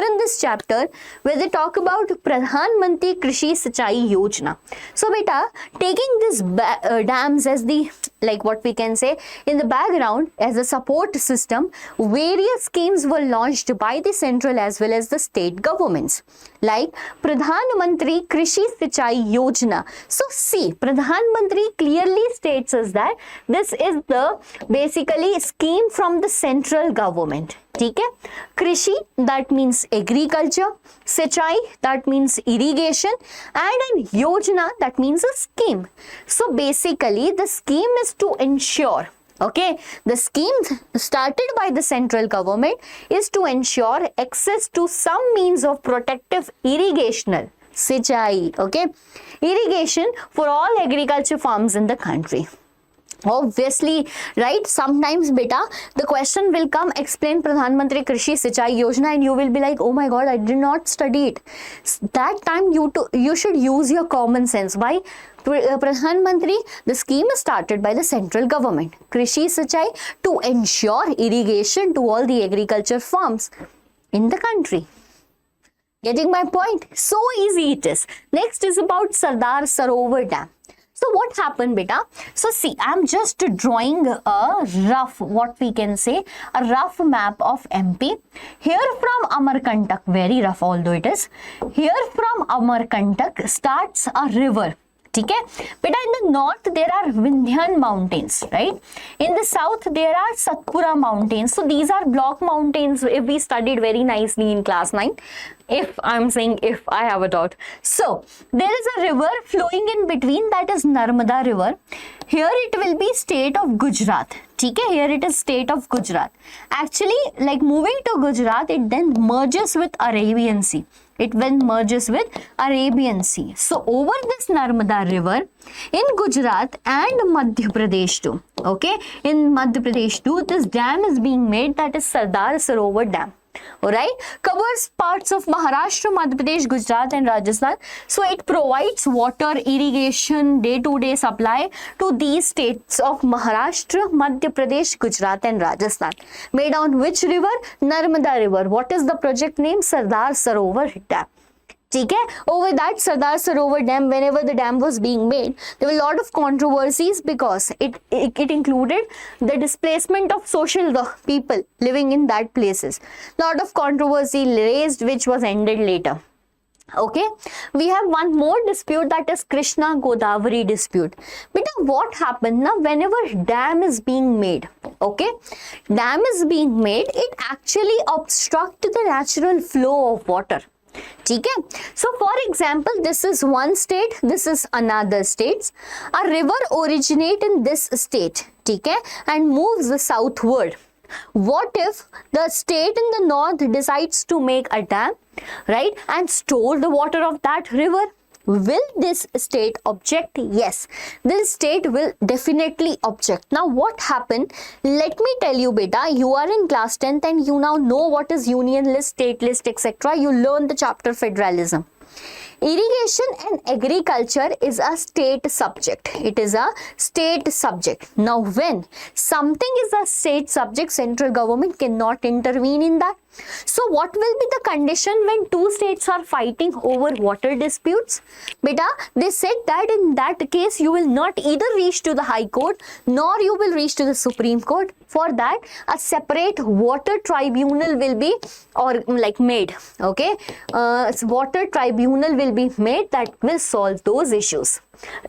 in this chapter where they talk about Pradhan Mantri Krishi Sinchai Yojana. So beta, taking these dams as the like what we can say, in the background as a support system, various schemes were launched by the central as well as the state governments, like Pradhan Mantri Krishi Sinchai Yojana. So see, Pradhan Mantri clearly states us that this is the basically scheme from the central government. ठीक है, कृषि that means agriculture, सिंचाई that means irrigation, and an yojana that means a scheme. So basically the scheme is to ensure, okay, the scheme started by the central government is to ensure access to some means of protective irrigational, सिंचाई, okay, irrigation for all agriculture farms in the country. Obviously, right, sometimes beta the question will come, explain Pradhan Mantri Krishi Sinchai Yojana, and you will be like, oh my god, I did not study it. That time you should use your common sense. Why? Pradhan Mantri, the scheme is started by the central government, Krishi Sinchai, to ensure irrigation to all the agriculture farms in the country. Getting my point? So easy it is. Next is about Sardar Sarovar Dam. So what happened, beta? So see, I'm just drawing a rough, what we can say, a rough map of MP. Here from Amarkantak, very rough although it is, here from Amarkantak starts a river. ठीक है बेटा, in the north there are Vindhyan mountains, right? In the south there are Satpura mountains. So these are block mountains if we studied very nicely in class 9. If I'm saying if, I have a doubt. So there is a river flowing in between, that is Narmada river. Here it will be state of Gujarat. ठीक है, here it is state of Gujarat. Actually, like moving to Gujarat, it then merges with Arabian Sea. It then merges with Arabian Sea. So over this Narmada river in Gujarat and Madhya Pradesh too, okay, in Madhya Pradesh too, this dam is being made, that is Sardar Sarovar Dam. Alright, covers parts of Maharashtra, Madhya Pradesh, Gujarat and Rajasthan. So it provides water, irrigation, day-to-day supply to these states of Maharashtra, Madhya Pradesh, Gujarat and Rajasthan. Made on which river? Narmada river. What is the project name? Sardar Sarovar Dam. ठीक है, over that Sardar Sarovar Dam, whenever the dam was being made, there were a lot of controversies because it included the displacement of social people living in that places. Lot of controversy raised, which was ended later. Okay, we have one more dispute, that is Krishna Godavari dispute. But what happened now, whenever dam is being made, okay, dam is being made, it actually obstructs the natural flow of water. ठीक है, so for example, this is one state, this is another state. A river originates in this state, ठीक है, and moves southward. What if the state in the north decides to make a dam, right, and store the water of that river? Will this state object? Yes, this state will definitely object. Now what happened? Let me tell you, beta, you are in class 10th and you now know what is union list, state list, etc. You learn the chapter federalism. Irrigation and agriculture is a state subject. It is a state subject. Now when something is a state subject, central government cannot intervene in that. So what will be the condition when two states are fighting over water disputes? Beta, they said that in that case you will not either reach to the High Court nor you will reach to the Supreme Court. For that, a separate water tribunal will be made. Okay, water tribunal will be made that will solve those issues.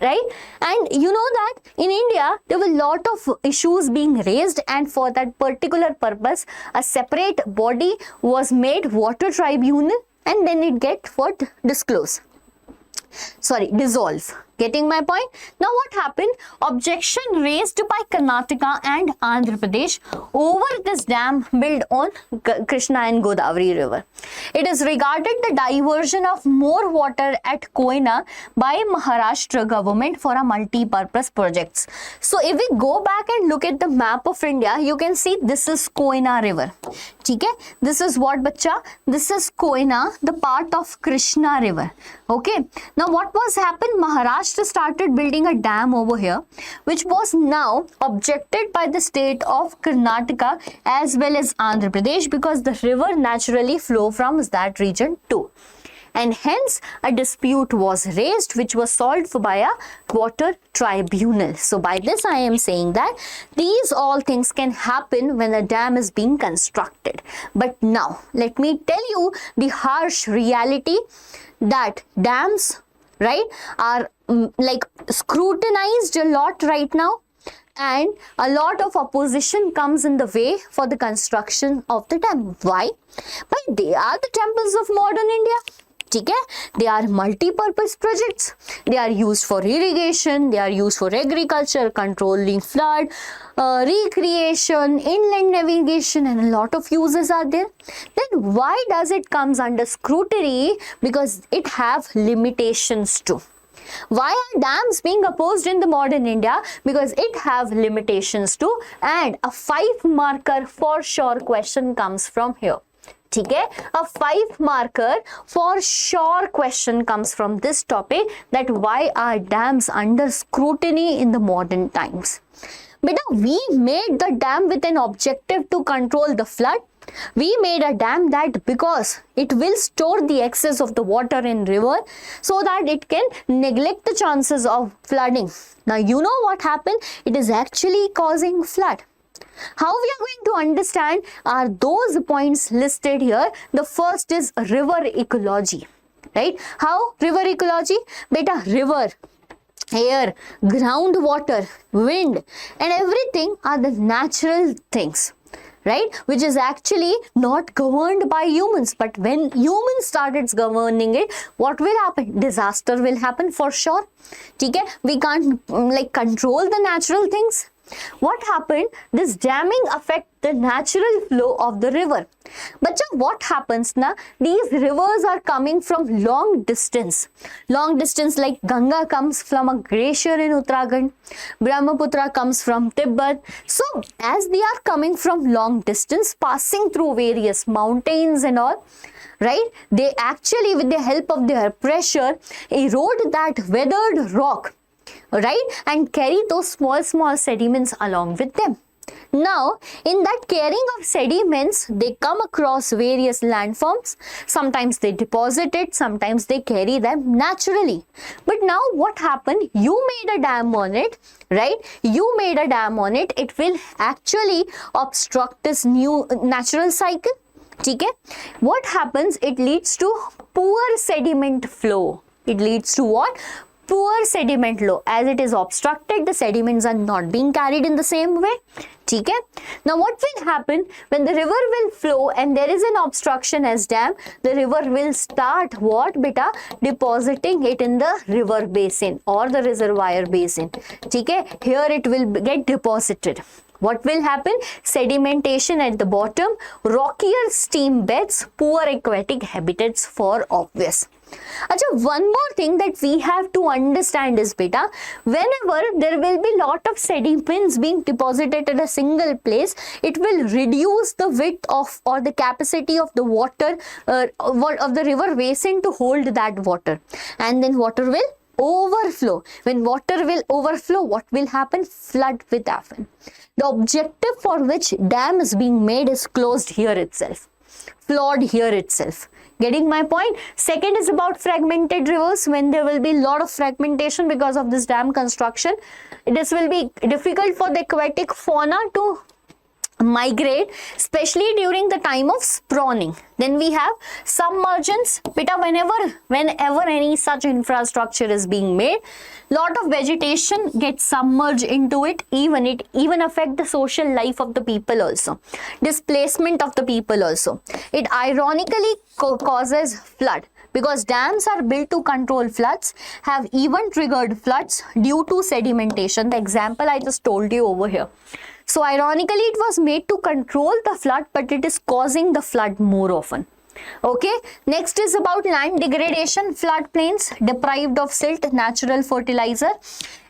Right, and you know that in India there were a lot of issues being raised, and for that particular purpose a separate body was made, water tribunal, and then it get what dissolve. Getting my point? Now what happened? Objection raised by Karnataka and Andhra Pradesh over this dam built on Krishna and Godavari river. It is regarded the diversion of more water at Koyna by Maharashtra government for a multi-purpose projects. So if we go back and look at the map of India, you can see this is Koyna river. Okay, this is what, bacha? This is Koyna, the part of Krishna river. Okay, now what was happened? Maharashtra started building a dam over here, which was now objected by the state of Karnataka as well as Andhra Pradesh, because the river naturally flow from that region too. and hence a dispute was raised which was solved by a water tribunal. So by this I am saying that these all things can happen when a dam is being constructed. But now let me tell you the harsh reality that dams, right, are like scrutinized a lot right now, and a lot of opposition comes in the way for the construction of the dam. Why? But they are the temples of modern India. Okay? They are multi-purpose projects. They are used for irrigation, they are used for agriculture, controlling flood, recreation, inland navigation, and a lot of uses are there. Then why does it comes under scrutiny? Because it have limitations too. Why are dams being opposed in the modern India? Because it have limitations too, and a 5 marker for sure question comes from here. Okay? A 5 marker for sure question comes from this topic, that why are dams under scrutiny in the modern times. But we made the dam with an objective to control the flood. We made a dam that because it will store the excess of the water in river so that it can neglect the chances of flooding. Now you know what happened? It is actually causing flood. How we are going to understand are those points listed here. The first is river ecology, right? How river ecology? Beta, river, air, groundwater, wind, and everything are the natural things, right, which is actually not governed by humans. But when humans started governing it, what will happen? Disaster will happen for sure. Okay? We can't like control the natural things. What happened? This damming affect the natural flow of the river. But what happens now? These rivers are coming from long distance. Long distance, like Ganga comes from a glacier in Uttarakhand. Brahmaputra comes from Tibet. So as they are coming from long distance, passing through various mountains and all, right, they actually with the help of their pressure erode that weathered rock, right, and carry those small sediments along with them. Now, in that carrying of sediments, they come across various landforms. Sometimes they deposit it, sometimes they carry them naturally. But now what happened? You made a dam on it, right? You made a dam on it. It will actually obstruct this new natural cycle. Okay? What happens? It leads to poor sediment flow. It leads to what? Poor sediment flow. As it is obstructed, the sediments are not being carried in the same way. Okay? Now what will happen when the river will flow and there is an obstruction as dam? The river will start what? Beta, depositing it in the river basin or the reservoir basin. Okay? Here it will get deposited. What will happen? Sedimentation at the bottom, rockier stream beds, poor aquatic habitats for obvious. Achha, one more thing that we have to understand is beta, whenever there will be lot of sediments being deposited at a single place, it will reduce the width of or the capacity of the water of the river basin to hold that water, and then water will overflow. When water will overflow, what will happen? Flood will happen. The objective for which dam is being made is closed here itself, flawed here itself. Getting my point? Second is about fragmented rivers. When there will be lot of fragmentation because of this dam construction, this will be difficult for the aquatic fauna to migrate, especially during the time of spawning. Then we have submergence. Beta, whenever any such infrastructure is being made, lot of vegetation gets submerged into it. Even affect the social life of the people also. Displacement of the people also. It ironically causes flood. Because dams are built to control floods, have even triggered floods due to sedimentation. The example I just told you over here. So ironically, it was made to control the flood, but it is causing the flood more often. Okay, next is about land degradation, floodplains deprived of silt, natural fertilizer,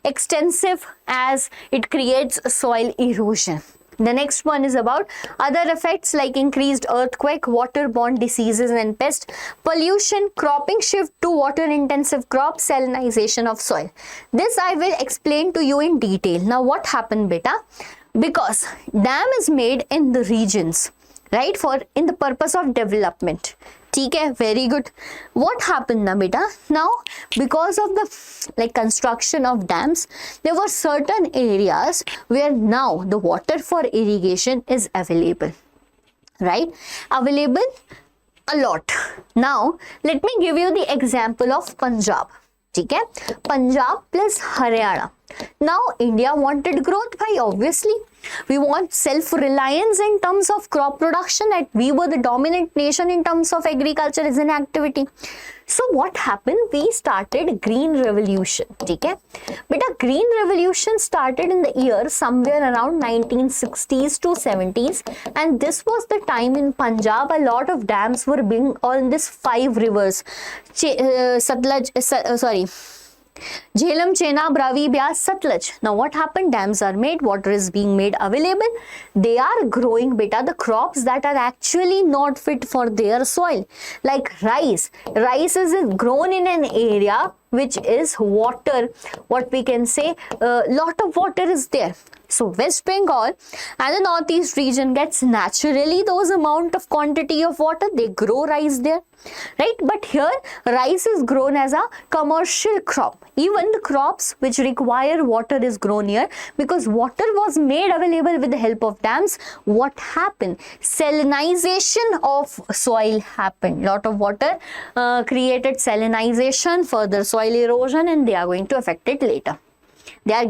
extensive as it creates soil erosion. The next one is about other effects like increased earthquake, waterborne diseases and pests, pollution, cropping shift to water-intensive crops, salinization of soil. This I will explain to you in detail. Now what happened, beta? Because dam is made in the regions, right, in the purpose of development. ठीक है, very good. What happened na beta? Now, because of the construction of dams, there were certain areas where now the water for irrigation is available, right? Available a lot. Now, let me give you the example of Punjab. ठीक है, Punjab plus Haryana. Now, India wanted growth by obviously. We want self-reliance in terms of crop production, that we were the dominant nation in terms of agriculture as an activity. So what happened? We started green revolution. ठीक है, but a green revolution started in the year somewhere around 1960s to 70s, and this was the time in Punjab a lot of dams were being on this 5 rivers, Jhelum, Chenab, Ravi, Byas, Satluj. Now what happened? Dams are made, water is being made available. They are growing beta the crops that are actually not fit for their soil. Like rice. Rice is grown in an area which is water. What we can say, lot of water is there. So West Bengal and the northeast region gets naturally those amount of quantity of water. They grow rice there, right? But here rice is grown as a commercial crop. Even the crops which require water is grown here because water was made available with the help of dams. What happened? Salinization of soil happened. Lot of water created salinization, further soil erosion, and they are going to affect it later. They are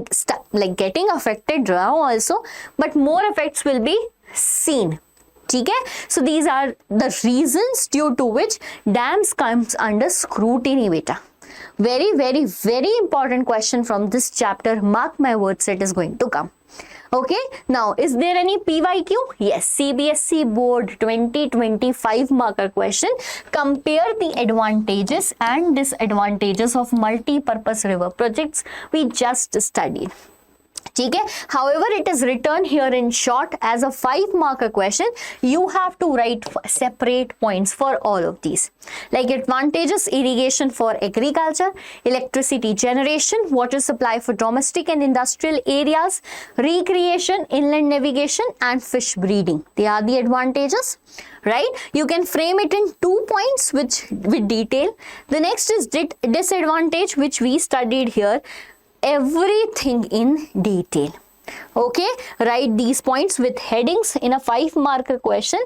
getting affected now also, but more effects will be seen. Okay? So these are the reasons due to which dams comes under scrutiny beta. Very, very, very important question from this chapter. Mark my words, it is going to come. Okay, now is there any PYQ? Yes, CBSE Board 2025 marker question. Compare the advantages and disadvantages of multi-purpose river projects we just studied. ठीक है, however it is written here in short as a 5 marker question. You have to write separate points for all of these, like advantages: irrigation for agriculture, electricity generation, water supply for domestic and industrial areas, recreation, inland navigation, and fish breeding. They are the advantages, right? You can frame it in 2 points with detail. The next is disadvantage, which we studied here. Everything in detail. Okay, write these points with headings in a 5 marker question.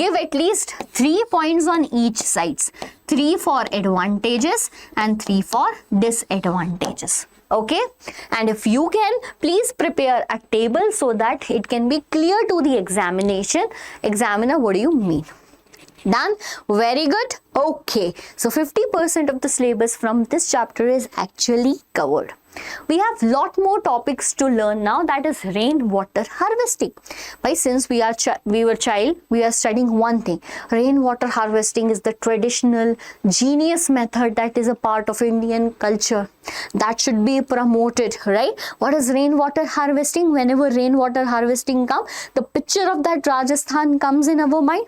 Give at least 3 points on each sides. 3 for advantages and 3 for disadvantages. Okay, and if you can, please prepare a table so that it can be clear to the examiner what do you mean. Done? Very good. Okay, so 50% of the syllabus from this chapter is actually covered. We have lot more topics to learn now, that is rainwater harvesting. But since we were child, we are studying one thing. Rainwater harvesting is the traditional genius method that is a part of Indian culture that should be promoted, right? What is rainwater harvesting? Whenever rainwater harvesting comes, the picture of that Rajasthan comes in our mind.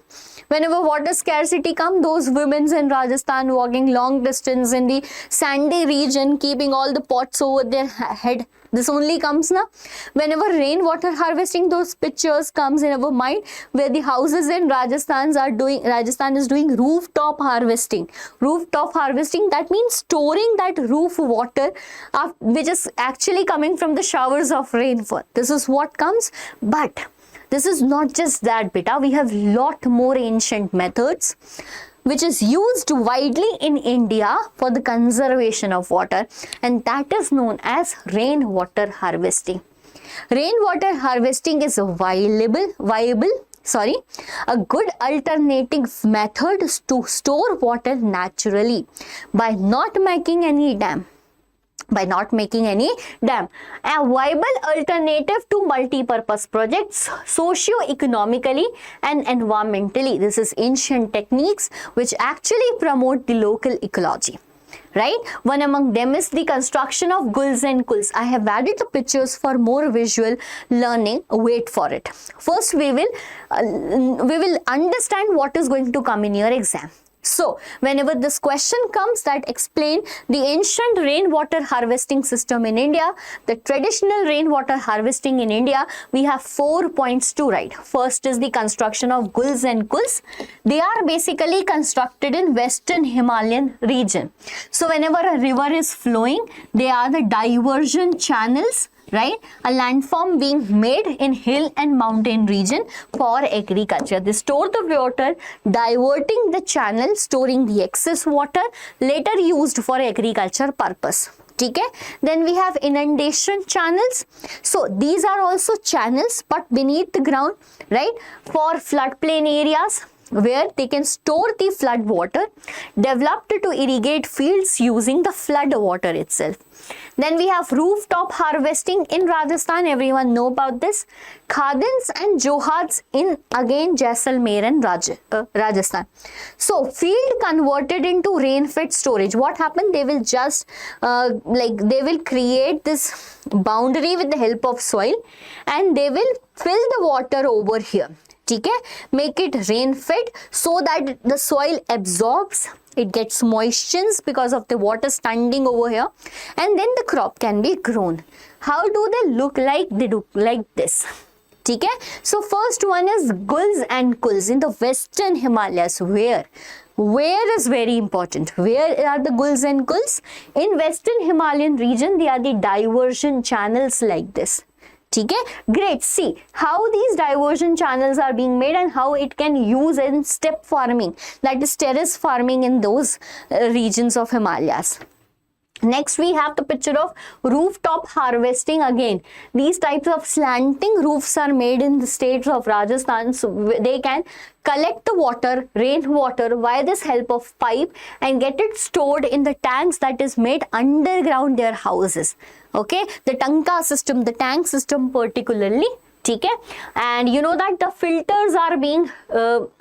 Whenever water scarcity comes, those women in Rajasthan walking long distance in the sandy region, keeping all the pots over their head. This only comes now. Whenever rainwater harvesting, those pictures comes in our mind where the houses in Rajasthan is doing rooftop harvesting. Rooftop harvesting, that means storing that roof water which is actually coming from the showers of rainfall. This is what comes. But this is not just that beta. We have lot more ancient methods which is used widely in India for the conservation of water, and that is known as rainwater harvesting. Rainwater harvesting is a a good alternative method to store water naturally by not making any dam. A viable alternative to multi-purpose projects socio-economically and environmentally. This is ancient techniques which actually promote the local ecology, right? One among them is the construction of gulls and kuls. I have added the pictures for more visual learning. Wait for it. First we will understand what is going to come in your exam. So, whenever this question comes that explain the ancient rainwater harvesting system in India, the traditional rainwater harvesting in India, we have 4 points to write. First is the construction of gulls and kulls. They are basically constructed in Western Himalayan region. So, whenever a river is flowing, they are the diversion channels, right? A landform being made in hill and mountain region for agriculture. They store the water, diverting the channel, storing the excess water, later used for agriculture purpose. Okay? Then we have inundation channels. So these are also channels but beneath the ground, right? For floodplain areas where they can store the flood water developed to irrigate fields using the flood water itself. Then we have rooftop harvesting in Rajasthan. Everyone know about this. Khadans and Johads in again Jaisalmer and Rajasthan. So field converted into rain-fed storage. What happened? They will just they will create this boundary with the help of soil and they will fill the water over here. Okay? Make it rain fed so that the soil absorbs, it gets moistures because of the water standing over here, and then the crop can be grown. How do they look like? They look like this. Okay? So first one is gulls and kulls in the Western Himalayas. Where is very important. Where are the gulls and kulls? In Western Himalayan region, they are the diversion channels like this. Okay? Great. See how these diversion channels are being made and how it can use in step farming, that is terrace farming in those regions of Himalayas. Next, we have the picture of rooftop harvesting again. These types of slanting roofs are made in the states of Rajasthan, so they can collect the water, rainwater, via this help of pipe and get it stored in the tanks that is made underground their houses. Okay, the tanka system, the tank system particularly. Okay? And you know that the filters are being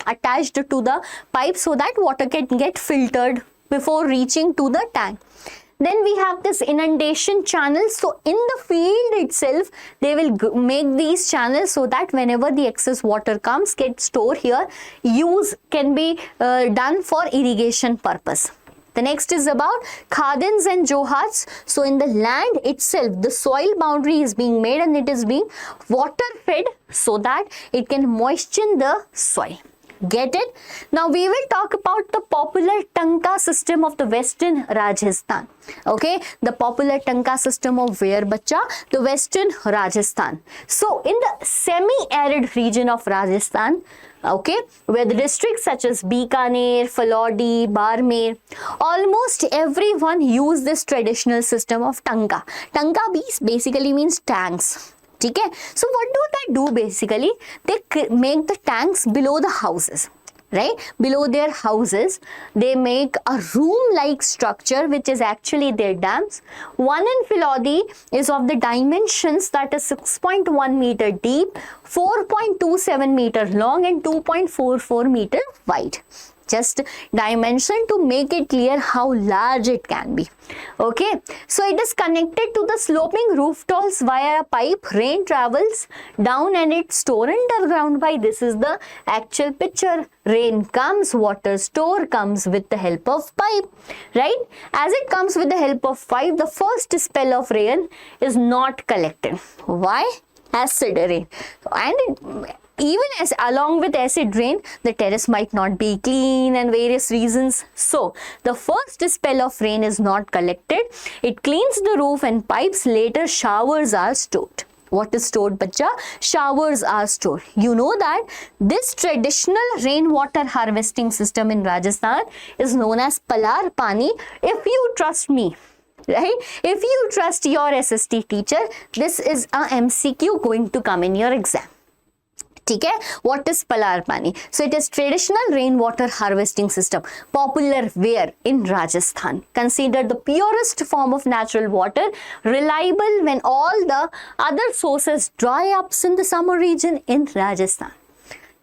attached to the pipe so that water can get filtered before reaching to the tank. Then we have this inundation channel. So in the field itself, they will make these channels so that whenever the excess water comes, get stored here, use can be done for irrigation purpose. The next is about khadans and johads. So in the land itself, the soil boundary is being made and it is being water fed so that it can moisten the soil. Get it? Now we will talk about the popular tanka system of the Western Rajasthan. Okay, the popular tanka system of where, bacha? The Western Rajasthan. So in the semi-arid region of Rajasthan, okay, where the districts such as Bikaner, Falodi, Barmer, almost everyone use this traditional system of tanka. Tanka basically means tanks. Okay? So what do they do basically? They make the tanks below the houses, right? Below their houses, they make a room-like structure which is actually their dams. One in Filodi is of the dimensions that is 6.1 meter deep, 4.27 meter long and 2.44 meter wide. Just dimension to make it clear how large it can be. Okay, so it is connected to the sloping roof tops via a pipe. Rain travels down and it's stored underground by this is the actual picture. Rain comes, water store comes with the help of pipe, right? As it comes with the help of pipe, the first spell of rain is not collected. Why? Acid rain. And even as along with acid rain, the terrace might not be clean and various reasons. So the first spell of rain is not collected. It cleans the roof and pipes. Later showers are stored. What is stored, bacha? Showers are stored. You know that this traditional rainwater harvesting system in Rajasthan is known as Palar Pani. If you trust me, right? If you trust your SST teacher, this is a MCQ going to come in your exam. Okay? What is Palar Pani? So it is traditional rainwater harvesting system, popular where? In Rajasthan. Considered the purest form of natural water, reliable when all the other sources dry up in the summer region in Rajasthan.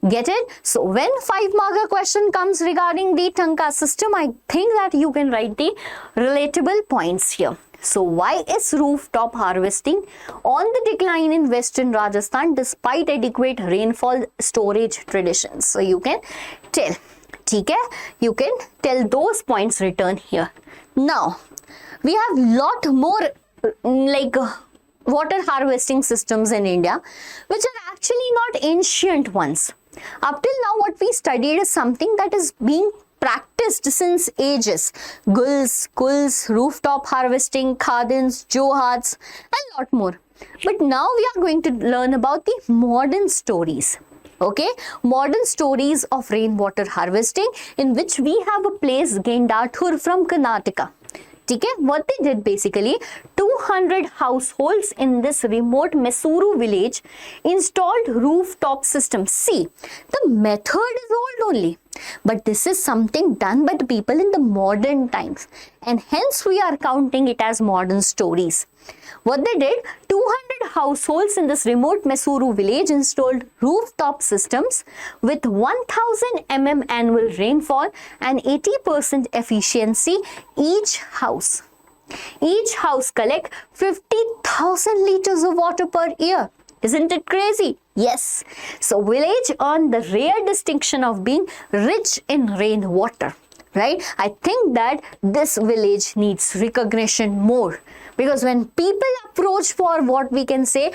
Get it? So when 5-mark question comes regarding the tanka system, I think that you can write the relatable points here. So why is rooftop harvesting on the decline in Western Rajasthan despite adequate rainfall storage traditions? So you can tell. ठीक है, you can tell those points written here. Now we have lot more water harvesting systems in India which are actually not ancient ones. Up till now what we studied is something that is being practiced since ages. Gulls, kulls, rooftop harvesting, khadins, johats, and lot more. But now we are going to learn about the modern stories. Okay, modern stories of rainwater harvesting, in which we have a place Gendathur from Karnataka. Okay, what they did basically, 200 households in this remote Mesuru village installed rooftop systems. See, the method is old only, but this is something done by the people in the modern times, and hence we are counting it as modern stories. What they did, 200 households in this remote Mesuru village installed rooftop systems with 1000 mm annual rainfall and 80% efficiency each house. Each house collect 50,000 liters of water per year. Isn't it crazy? Yes. So village earned the rare distinction of being rich in rainwater. Right? I think that this village needs recognition more, because when people approach for what we can say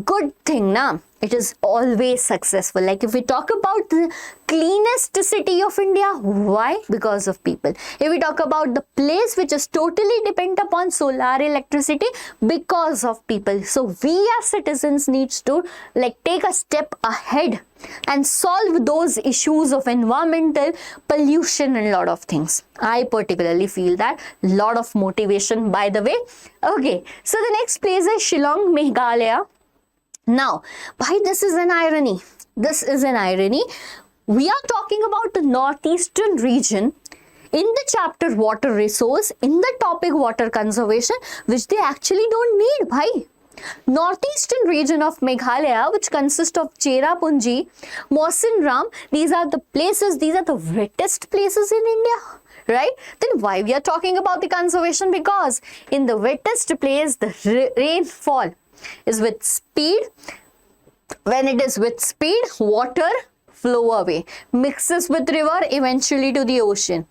good thing, it is always successful. Like if we talk about the cleanest city of India, why? Because of people. If we talk about the place which is totally dependent upon solar electricity, because of people. So we as citizens needs to take a step ahead and solve those issues of environmental pollution and lot of things. I particularly feel that lot of motivation, by the way. Okay, so the next place is Shillong, Meghalaya. Now, why this is an irony? This is an irony. We are talking about the northeastern region in the chapter water resource, in the topic water conservation, which they actually don't need, bhai. Northeastern region of Meghalaya, which consists of Cherrapunji, Mawsynram, these are the places, these are the wettest places in India, right? Then why we are talking about the conservation? Because in the wettest place, the rainfall is with speed. When it is with speed, water flow away, mixes with river, eventually to the ocean.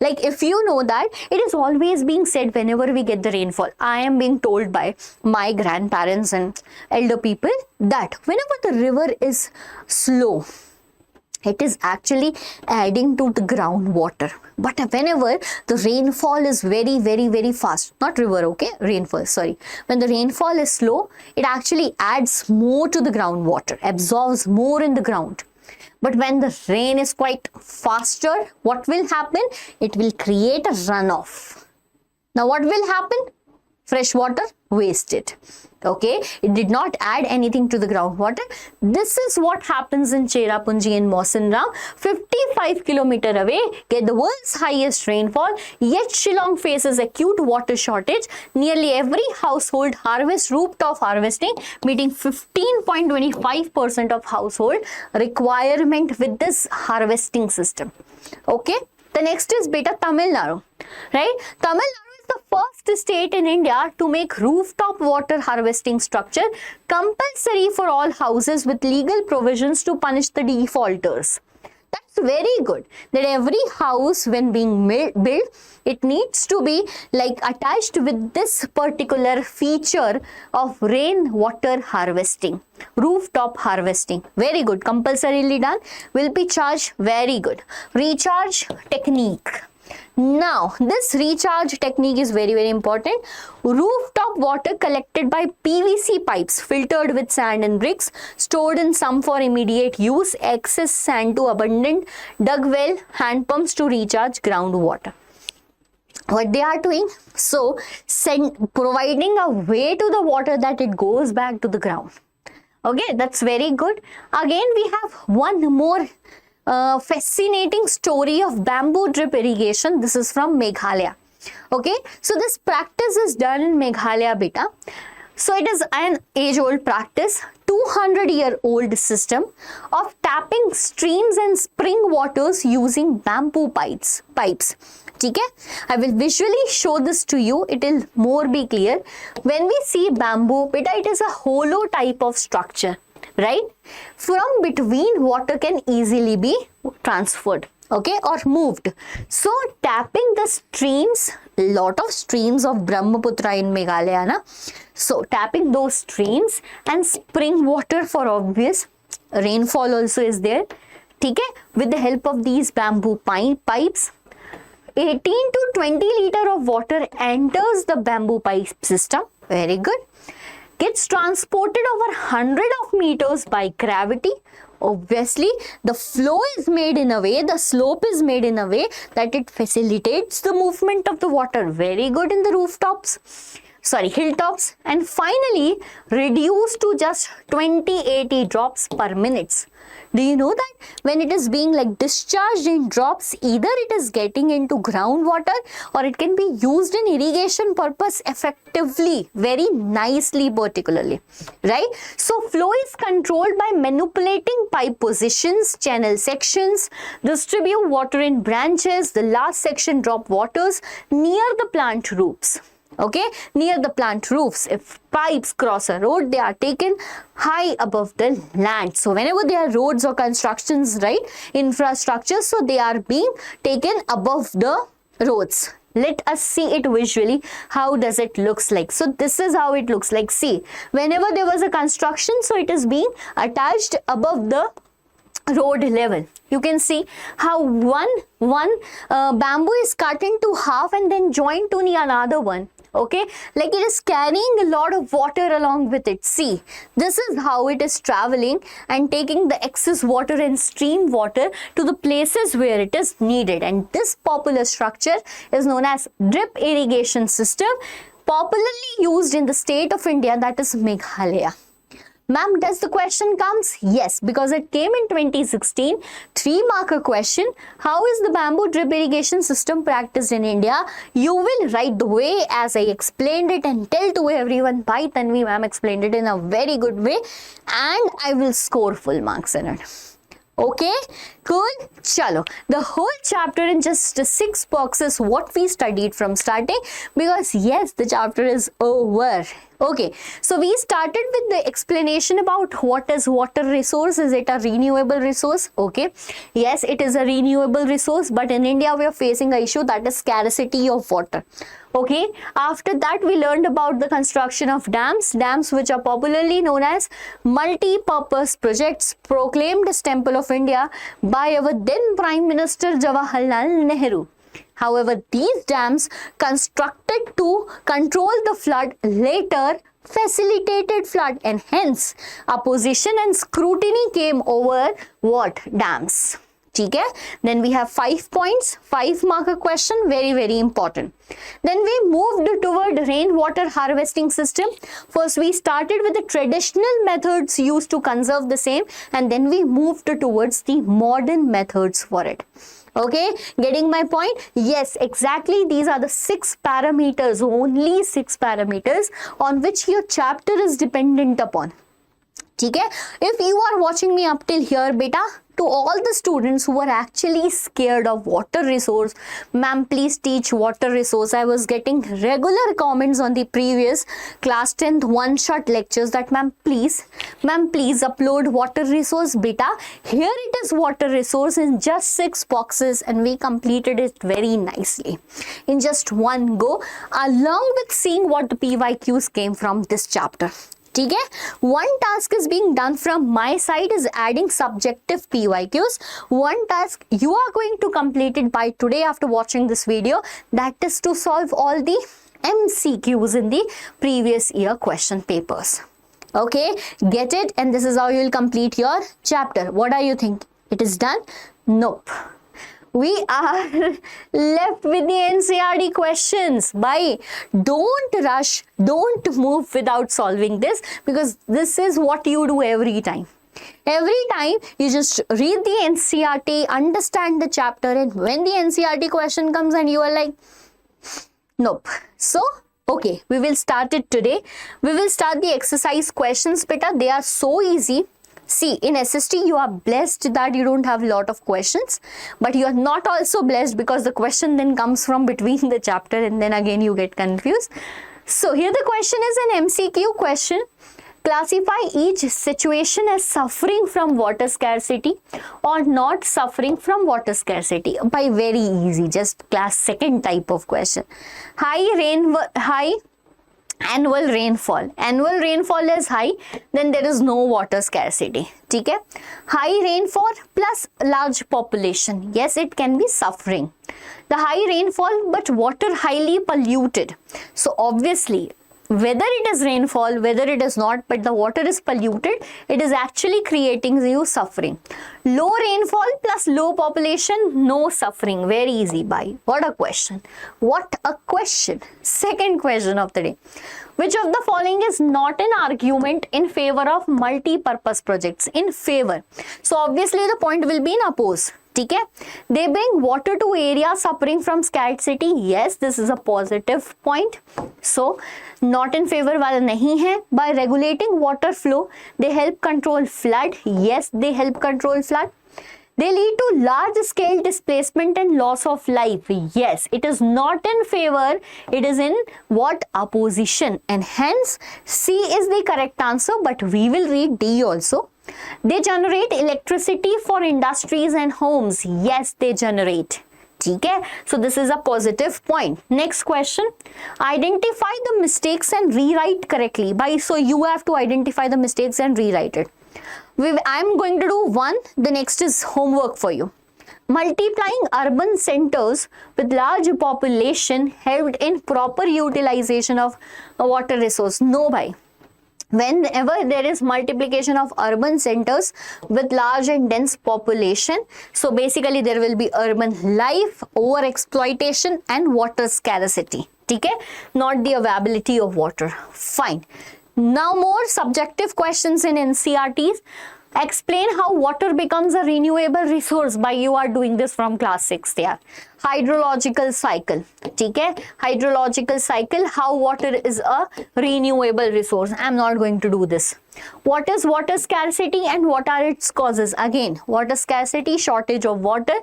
Like if you know that, it is always being said whenever we get the rainfall. I am being told by my grandparents and elder people that whenever the river is slow, it is actually adding to the groundwater. But whenever the rainfall is very, very, very fast, not river, okay, rainfall, sorry. When the rainfall is slow, it actually adds more to the groundwater, absorbs more in the ground. But when the rain is quite faster, what will happen? It will create a runoff. Now what will happen? Fresh water wasted. Okay, it did not add anything to the groundwater. This is what happens in Cherrapunji and Mawsynram, 55 km away, get the world's highest rainfall, yet Shillong faces acute water shortage. Nearly every household harvests rooftop harvesting, meeting 15.25% of household requirement with this harvesting system. Okay, the next is beta Tamil Nadu, right? Tamil Nadu the first state in India to make rooftop water harvesting structure compulsory for all houses with legal provisions to punish the defaulters. That's very good that every house when being built, it needs to be attached with this particular feature of rainwater harvesting, rooftop harvesting. Very good, compulsorily done, will be charged. Very good. Recharge technique. Now, this recharge technique is very, very important. Rooftop water collected by PVC pipes filtered with sand and bricks, stored in some for immediate use, excess sand to abundant, dug well, hand pumps to recharge groundwater. What they are doing? So, providing a way to the water that it goes back to the ground. Okay, that's very good. Again, we have one more fascinating story of bamboo drip irrigation. This is from Meghalaya. Okay, so this practice is done in Meghalaya, beta. So it is an age-old practice, 200-year-old system of tapping streams and spring waters using bamboo pipes. Okay, I will visually show this to you. It will more be clear. When we see bamboo, beta, it is a hollow type of structure. Right? From between, water can easily be transferred. okay, or moved. So tapping the streams, lot of streams of Brahmaputra in Meghalaya, na? So tapping those streams and spring water for obvious, rainfall also is there, okay, with the help of these bamboo pipes. 18 to 20 liter of water enters the bamboo pipe system, very good, gets transported over 100 of meters by gravity. Obviously, the flow is made in a way, the slope is made in a way that it facilitates the movement of the water. Very good in the hilltops. And finally, reduced to just 20-80 drops per minute. Do you know that when it is being like discharged in drops, either it is getting into groundwater or it can be used in irrigation purpose effectively, very nicely particularly, right? So flow is controlled by manipulating pipe positions, channel sections, distribute water in branches, the last section drop waters near the plant roots. Okay, near the plant roofs. If pipes cross a road, they are taken high above the land. So whenever there are roads or constructions, right, infrastructure, so they are being taken above the roads. Let us see it visually. How does it looks like? So this is how it looks like. See, whenever there was a construction, so it is being attached above the road level. You can see how one bamboo is cut into half and then joined to the another one. Okay, like it is carrying a lot of water along with it. See, this is how it is traveling and taking the excess water and stream water to the places where it is needed. And this popular structure is known as drip irrigation system, popularly used in the state of India, that is Meghalaya. Ma'am, does the question comes? Yes, because it came in 2016, 3-marker question. How is the bamboo drip irrigation system practiced in India? You will write the way as I explained it and tell to everyone by Tanvi Mam explained it in a very good way, and I will score full marks in it. Okay, cool. Chalo, the whole chapter in just 6 boxes what we studied from starting, because yes, the chapter is over. Okay, so we started with the explanation about what is water resource. Is it a renewable resource? Okay, yes, it is a renewable resource, but in India we are facing an issue, that is scarcity of water. Okay, after that we learned about the construction of dams which are popularly known as multi-purpose projects proclaimed as Temple of India by our then Prime Minister Jawaharlal Nehru. However, these dams constructed to control the flood later facilitated flood, and hence opposition and scrutiny came over what? Dams. Okay? Then we have 5 points, 5-marker question, very important. Then we moved toward rainwater harvesting system. First we started with the traditional methods used to conserve the same, and then we moved towards the modern methods for it. Okay, getting my point? Yes, exactly. These are the 6 parameters, only 6 parameters on which your chapter is dependent upon. Okay, if you are watching me up till here, beta, to all the students who are actually scared of water resource, ma'am, please teach water resource. I was getting regular comments on the previous class 10th one-shot lectures that ma'am, please upload water resource, beta. Here it is, water resource in just 6 boxes, and we completed it very nicely in just one go, along with seeing what the PYQs came from this chapter. Okay? One task is being done from my side is adding subjective PYQs. One task you are going to complete it by today after watching this video, that is to solve all the MCQs in the previous year question papers. Okay, get it? And this is how you will complete your chapter. What do you think? It is done? Nope. We are left with the NCERT questions. Bye. Don't rush, don't move without solving this, because this is what you do every time. Every time you just read the NCERT, understand the chapter, and when the NCERT question comes and you are like, nope. So, okay, we will start it today. We will start the exercise questions, beta. They are so easy. See, in SST, you are blessed that you don't have a lot of questions, but you are not also blessed because the question then comes from between the chapter and then again you get confused. So, here the question is an MCQ question. Classify each situation as suffering from water scarcity or not suffering from water scarcity. By very easy, just class second type of question. High annual rainfall. Annual rainfall is high, then there is no water scarcity. Okay? High rainfall plus large population. Yes, it can be suffering. The high rainfall but water highly polluted. So obviously, whether it is rainfall, whether it is not, but the water is polluted, it is actually creating you suffering. Low rainfall plus low population, no suffering. Very easy, bhai. What a question. What a question. Second question of the day. Which of the following is not an argument in favor of multi-purpose projects? In favor. So obviously the point will be in oppose. Okay? They bring water to areas suffering from scarcity. Yes, this is a positive point. So, not in favor wala nahi hai. By regulating water flow, they help control flood. Yes, they help control flood. They lead to large scale displacement and loss of life. Yes, it is not in favor. It is in what? Opposition. And hence, C is the correct answer, but we will read D also. They generate electricity for industries and homes. Yes, they generate. Okay? So this is a positive point. Next question. Identify the mistakes and rewrite correctly. So you have to identify the mistakes and rewrite it. I'm going to do one. The next is homework for you. Multiplying urban centers with large population helped in proper utilization of a water resource. No, bhai. Whenever there is multiplication of urban centers with large and dense population, so basically there will be urban life, over exploitation and water scarcity. Okay? Not the availability of water. Fine. Now more subjective questions in NCERTs. Explain how water becomes a renewable resource. By you are doing this from class 6th. Yeah. Hydrological cycle. Okay? Hydrological cycle, how water is a renewable resource. I am not going to do this. What is water scarcity and what are its causes? Again, water scarcity, shortage of water.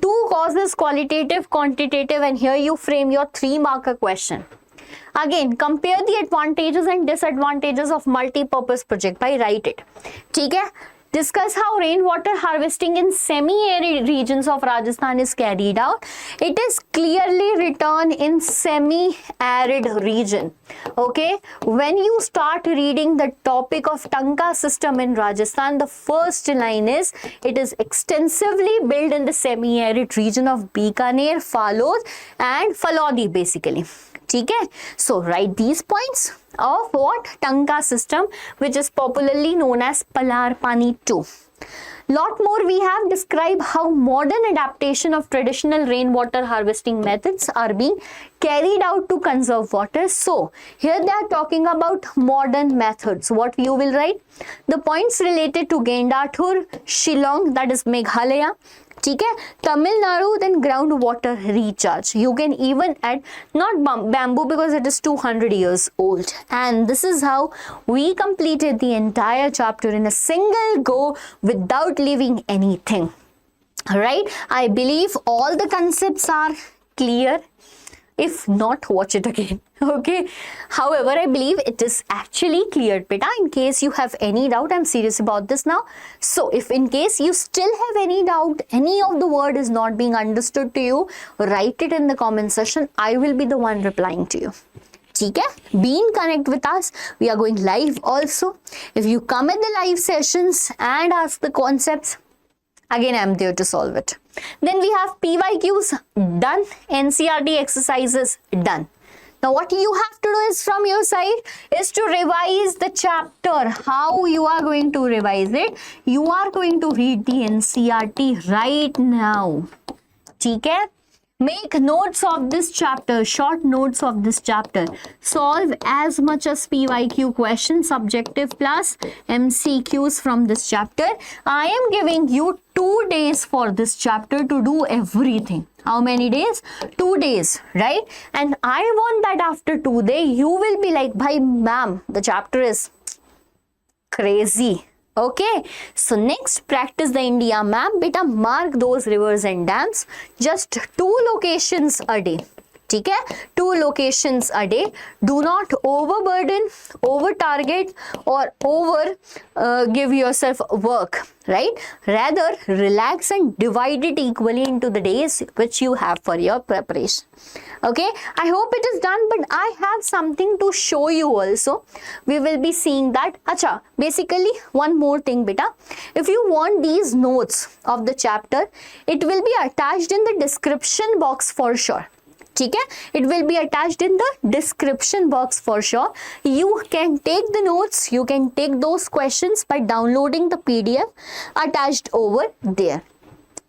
Two causes, qualitative, quantitative, and here you frame your 3-marker question. Again, compare the advantages and disadvantages of multi-purpose project. By write it. ठीक है? Discuss how rainwater harvesting in semi-arid regions of Rajasthan is carried out. It is clearly written in semi-arid region. Okay, when you start reading the topic of Tanka system in Rajasthan, the first line is it is extensively built in the semi-arid region of Bikaner, Falod and Falodi basically. Okay, so write these points of what? Tanka system, which is popularly known as Palar Pani 2. Lot more we have described how modern adaptation of traditional rainwater harvesting methods are being carried out to conserve water. So here they are talking about modern methods. What you will write? The points related to Gendathur, Shillong, that is Meghalaya. ठीक है, Tamil Nadu, then groundwater recharge. You can even add not bamboo because it is 200 years old. And this is how we completed the entire chapter in a single go without leaving anything. Right? I believe all the concepts are clear. If not, watch it again. Okay. However, I believe it is actually cleared, beta. In case you have any doubt, I'm serious about this now. So, if in case you still have any doubt, any of the word is not being understood to you, write it in the comment section. I will be the one replying to you. Okay? Be in connect with us. We are going live also. If you come at the live sessions and ask the concepts, again, I am there to solve it. Then we have PYQs done, NCERT exercises done. Now what you have to do is from your side is to revise the chapter. How you are going to revise it? You are going to read the NCERT right now. Okay? Make notes of this chapter, short notes of this chapter. Solve as much as PYQ questions, subjective plus MCQs from this chapter. I am giving you 2 days for this chapter to do everything. How many days? 2 days, right? And I want that after 2 days, you will be like, bhai, ma'am, the chapter is crazy. Okay, so next practice the India map. Beta, mark those rivers and dams. Just 2 locations a day. ठीक है, 2 locations a day. Do not overburden, over target or over give yourself work, right? Rather relax and divide it equally into the days which you have for your preparation. Okay, I hope it is done, but I have something to show you also. We will be seeing that. Acha, basically one more thing beta, if you want these notes of the chapter, it will be attached in the description box for sure. ठीक है, it will be attached in the description box for sure. You can take the notes, you can take those questions by downloading the PDF attached over there.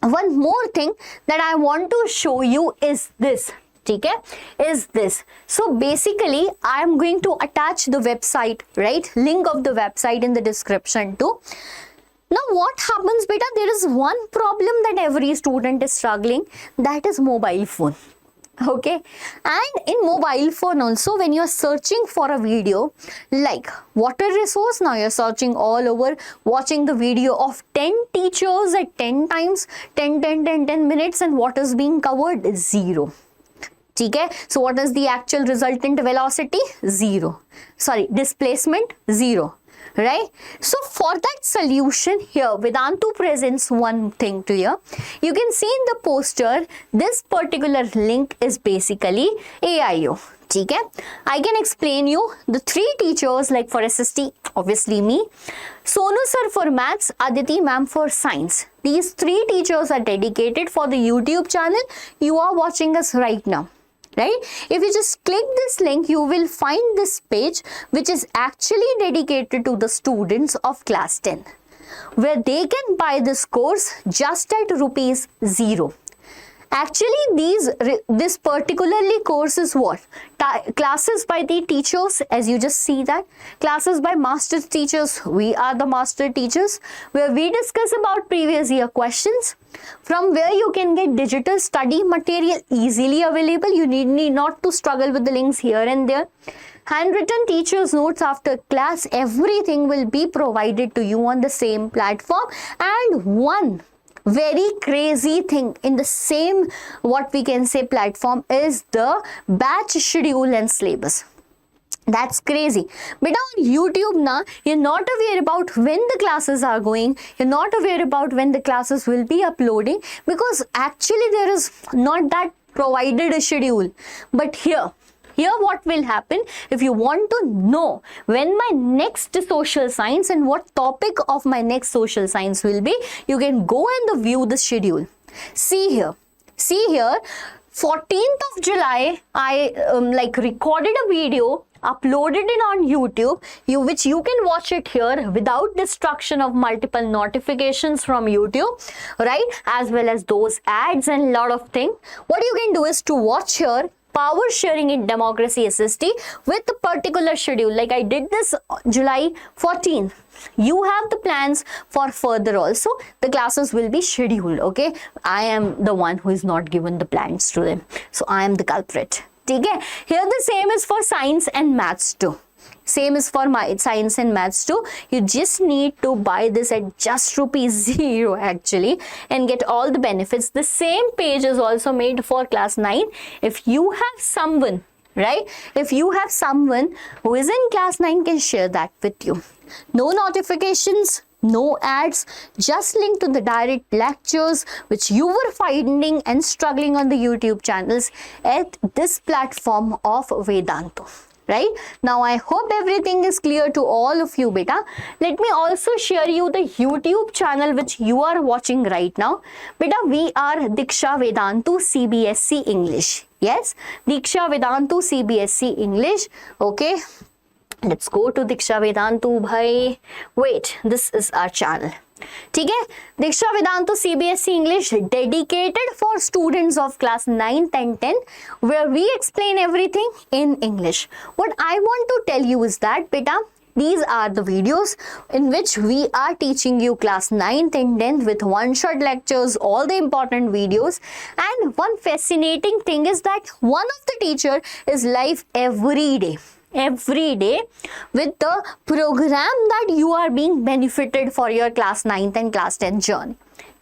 One more thing that I want to show you is this. ठीक है, is this. So basically I am going to attach the website, right? Link of the website in the description too. Now what happens beta, there is one problem that every student is struggling, that is mobile phone. Okay, and in mobile phone also, when you're searching for a video like water resource, now you're searching all over, watching the video of 10 teachers at 10 times, 10 minutes, and what is being covered is 0. ठीक है, so what is the actual resultant velocity? 0. Sorry, displacement 0. Right? So for that solution here, Vedantu presents one thing to you. You can see in the poster, this particular link is basically AIO. ठीक है, I can explain you the 3 teachers, like for SST, obviously me, Sonu sir for maths, Aditi ma'am for science. These 3 teachers are dedicated for the YouTube channel you are watching us right now. Right? If you just click this link, you will find this page which is actually dedicated to the students of class 10, where they can buy this course just at rupees 0. Actually, this particularly course is what? Classes by the teachers, as you just see that. Classes by master teachers. We are the master teachers, where we discuss about previous year questions, from where you can get digital study material easily available. You need not to struggle with the links here and there. Handwritten teachers notes after class, everything will be provided to you on the same platform. And one very crazy thing in the same, what we can say, platform is the batch schedule and syllabus. That's crazy. But on YouTube now, you're not aware about when the classes are going. You're not aware about when the classes will be uploading, because actually there is not that provided a schedule. But here what will happen, if you want to know when my next social science and what topic of my next social science will be, you can go and view the schedule. See here, 14th of July, I recorded a video, uploaded it on YouTube, which you can watch it here without destruction of multiple notifications from YouTube, right? As well as those ads and lot of things. What you can do is to watch here power sharing in democracy SST with a particular schedule. Like I did this July 14th. You have the plans for further also. The classes will be scheduled. Okay, I am the one who is not given the plans to them, so I am the culprit. Okay, here the same is for science and maths too. Same is for my science and maths too. You just need to buy this at just -0 actually and get all the benefits. The same page is also made for class 9. If you have someone, right? If you have someone who is in class 9, can share that with you. No notifications, no ads, just link to the direct lectures which you were finding and struggling on the YouTube channels at this platform of Vedantu. Right? Now I hope everything is clear to all of you beta. Let me also share you the YouTube channel which you are watching right now. Beta, we are Diksha Vedantu CBSE English. Yes, Diksha Vedantu CBSE English. Okay, let's go to Diksha Vedantu bhai. Wait, this is our channel. ठीक है, दीक्षा Vedantu CBSE English, dedicated for students of class 9, 10, 10, where we explain everything in English. What I want to tell you is that beta, these are the videos in which we are teaching you class 9, 10, 10 with one-shot lectures, all the important videos. And one fascinating thing is that one of the teacher is live every day with the program that you are being benefited for your class 9th and class 10 journey.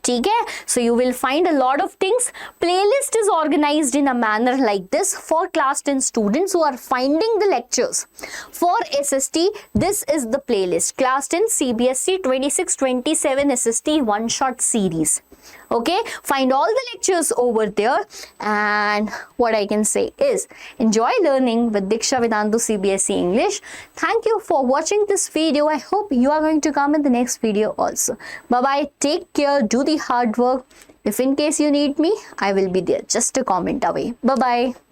ठीक है, so you will find a lot of things. Playlist is organized in a manner like this for class 10 students who are finding the lectures. For SST, this is the playlist, class 10 CBSE 26-27 SST one shot series. Okay, find all the lectures over there, and what I can say is enjoy learning with Diksha Vedantu CBSE English. Thank you for watching this video. I hope you are going to come in the next video also. Bye bye, take care, do the hard work. If in case you need me, I will be there, just a comment away. Bye bye.